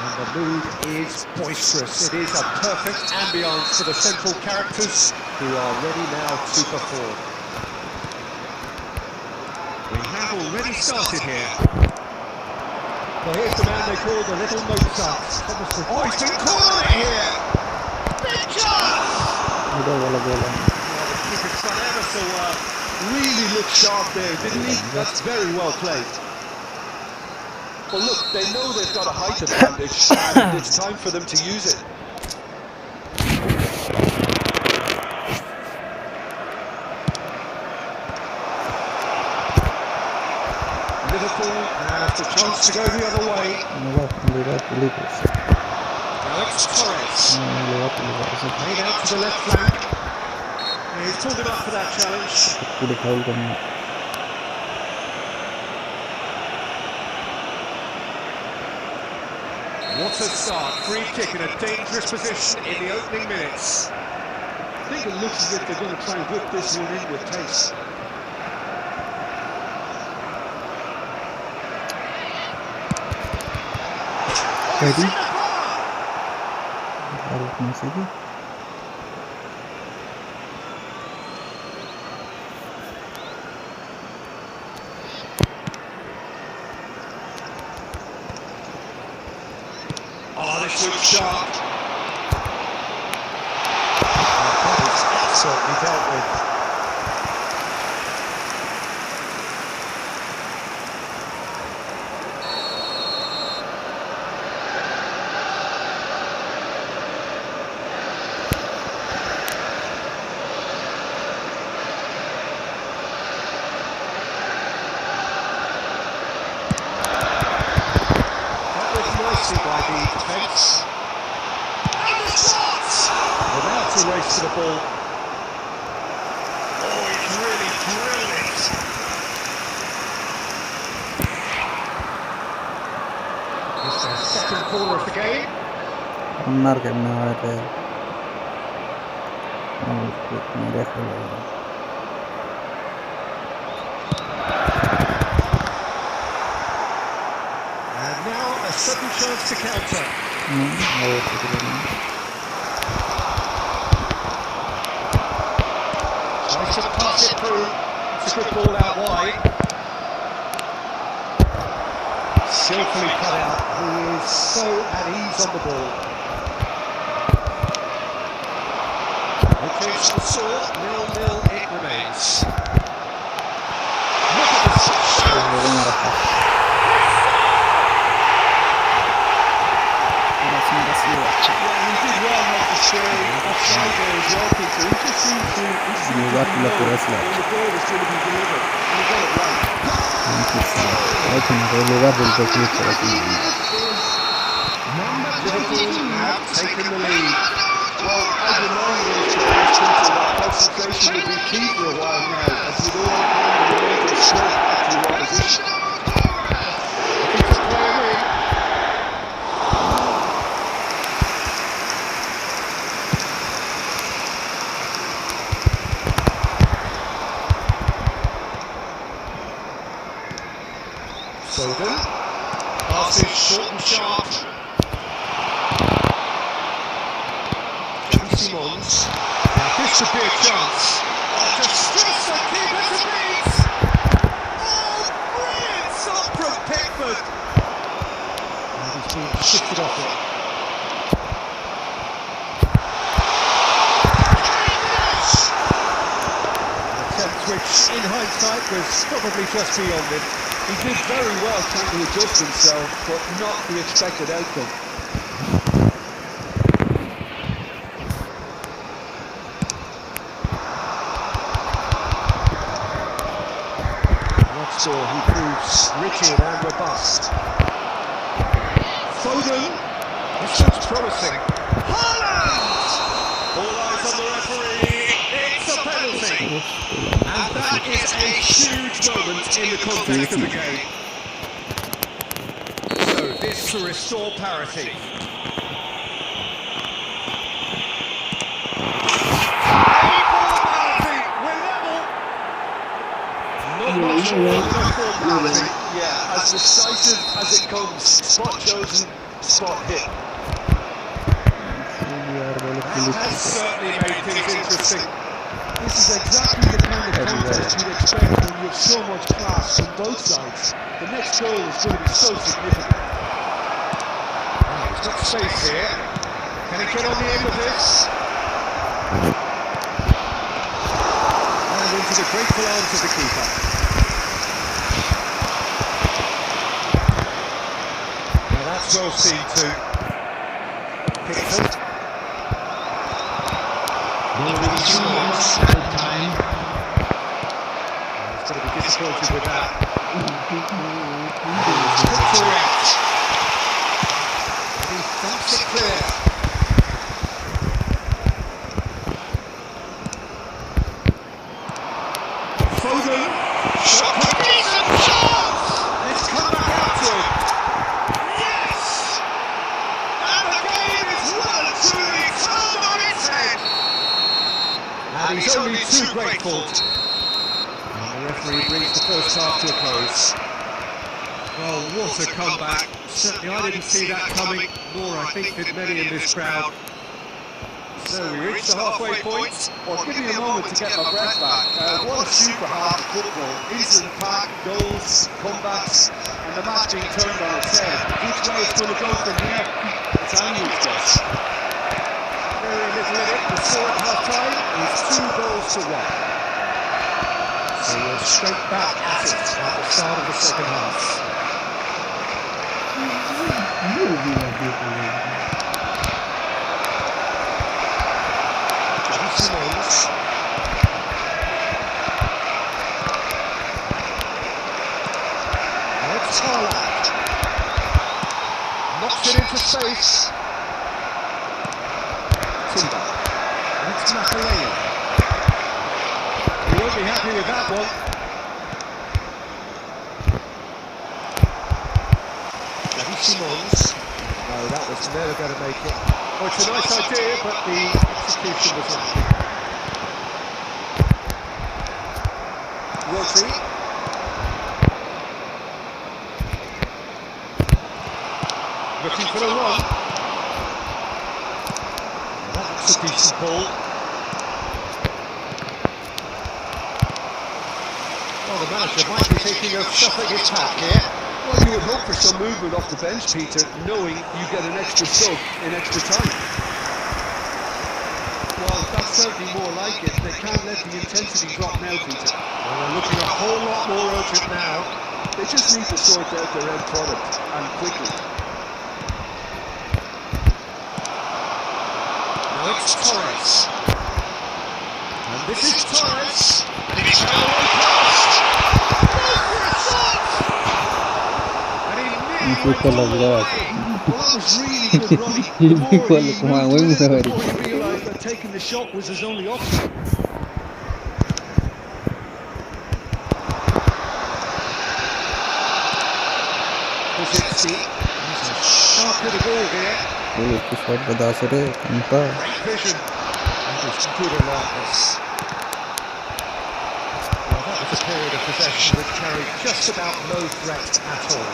And the mood is boisterous. It is a perfect ambience for the central characters who are ready now to perform. We have already started here. Well, here's the man they call the Little Mozart. Oh, he's been caught on it here! Big chance! এটা বলা বলা The keeper's done ever so well. Really looked sharp there, didn't he? That's very well played. Well, look, they know they've got a height advantage, and it's time for them to use it. Liverpool have the chance to go the other way. Alex Torres made out to the left flank. He's pulled him up for that challenge. What a start. Free kick in a dangerous position in the opening minutes. I think it looks as if they're going to try and whip this one in with pace. Ready? Oh, this looks sharp. That is excellently dealt with. By the defence. And the shot! Well, now it's a race to the ball. Oh, he's really drilled it. It's their second corner of the game. And now a sudden chance to counter. Tries to pass it through. It's a good ball out wide. Skillfully cut out. He is so at ease on the ball. No change to the score. 0-0 it remains. Look at the shot. Yeah, he did well not to stay offside there as well, Peter. He just seemed to know when the ball was going to be delivered. And he got it right. Liverpool have taken the lead. Well, as you know, that concentration will be key for a while now, as we don't want to remain a threat to the opposition. I think it's playing in. Foden, passes short and sharp. James Simons. Now this could be a chance. Oh, just stress the keeper to beat. Oh, brilliant stop from Pickford. And he's being shifted off it. An attempt which, in hindsight, was probably just beyond him. He did very well trying to adjust himself, but not the expected outcome. Not sure he proves rigid and robust. Foden, this looks promising. Haaland! All eyes on the referee, it's a penalty! And that is a huge moment in the context of the game. So this to restore parity. We're level. Not much more than a full parity. Yeah, as decisive as it comes. Spot chosen, spot hit. That has certainly made things interesting. This is exactly the kind of contest you'd expect when you have so much class on both sides. The next goal is going to be so significant. He's got space here. Can he get on the end of this? And into the grateful arms of the keeper. That's well seen too. Pickford. There will be 2 minutes added time. He's going to be disappointed with that. Quick to react. He thumps it clear. Foden. Shot put decent chance. Let's come back out to him. Yes! And the game is well and truly turned on its head. And he's only too grateful. And the referee brings the first half to a close. Well, what a comeback. Certainly I didn't see that coming, nor I think did many in this crowd. So we reached the halfway point. Well, give me a moment to get my breath back. What a super half of football. Instant pack, goals, comebacks, and the match being turned on its head. Which way it's going to go from here, it's anyone's guess. Very little in it. The score at half-time is 2 goals to 1. So we're straight back at it at the start of the second half. Simmons. It's Haaland. Knocks it into space. Timber. It's Makalele. He won't be happy with that one. Simmons. No, that was never going to make it. Oh, it's a nice idea, but the execution was lacking. Rodri. Looking for the run. That's a decent ball. Well, the manager might be thinking of shuffling his pack here. Well, you would hope for some movement off the bench, Peter, knowing you get an extra sub in extra time. Well, that's certainly more like it. They can't let the intensity drop now, Peter. Well, they're looking a whole lot more urgent now. They just need to sort out their end product, and quickly. Now it's Torres. And this is Torres. And he's got away past. Go for a shot! And he nearly eFootball went all the love way. that. Well, that was really good running. eFootball como a muy Before mujer. he realised that taking the shot was his only option. He's a sharp bit of ball here. Oye, qué shot bada se re, compa. Great vision. And it's good alertness. Well, that was a period of possession that carried just about no threat at all.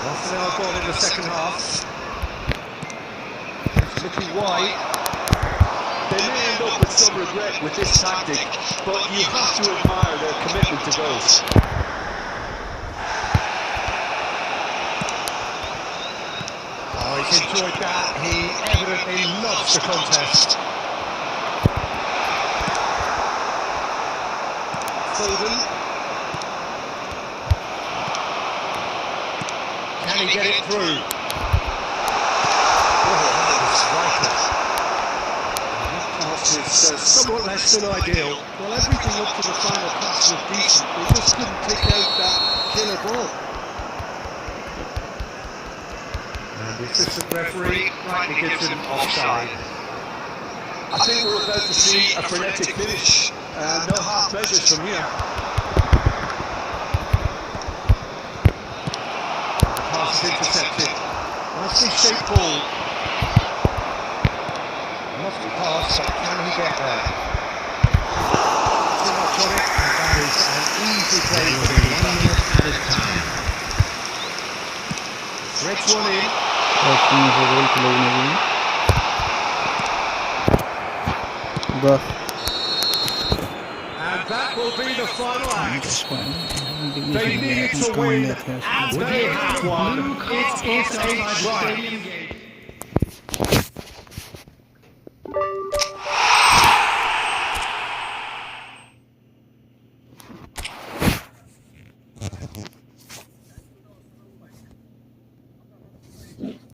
Half an hour gone in the second half. It's looking wide. They may end up with some regret with this tactic, but you have to admire their commitment to goals. Oh, he's enjoyed that. He evidently loves the contest. Foden. Can he get it through? Oh, that was vital. That pass is somewhat less than ideal. Well, everything up to the final pass was decent. They just couldn't pick out that killer ball. And the assistant referee rightly gives him offside. I think we're about to see a frenetic finish. No half measures from here. The pass is intercepted. Nicely shaped ball. Lofty pass, but can he get there? Too much on it, and that is an easy play There for will the be 1 minute added time. Threads one in. Bah, And that will be the final act. They they needed to win, and they have won. It is a triumph.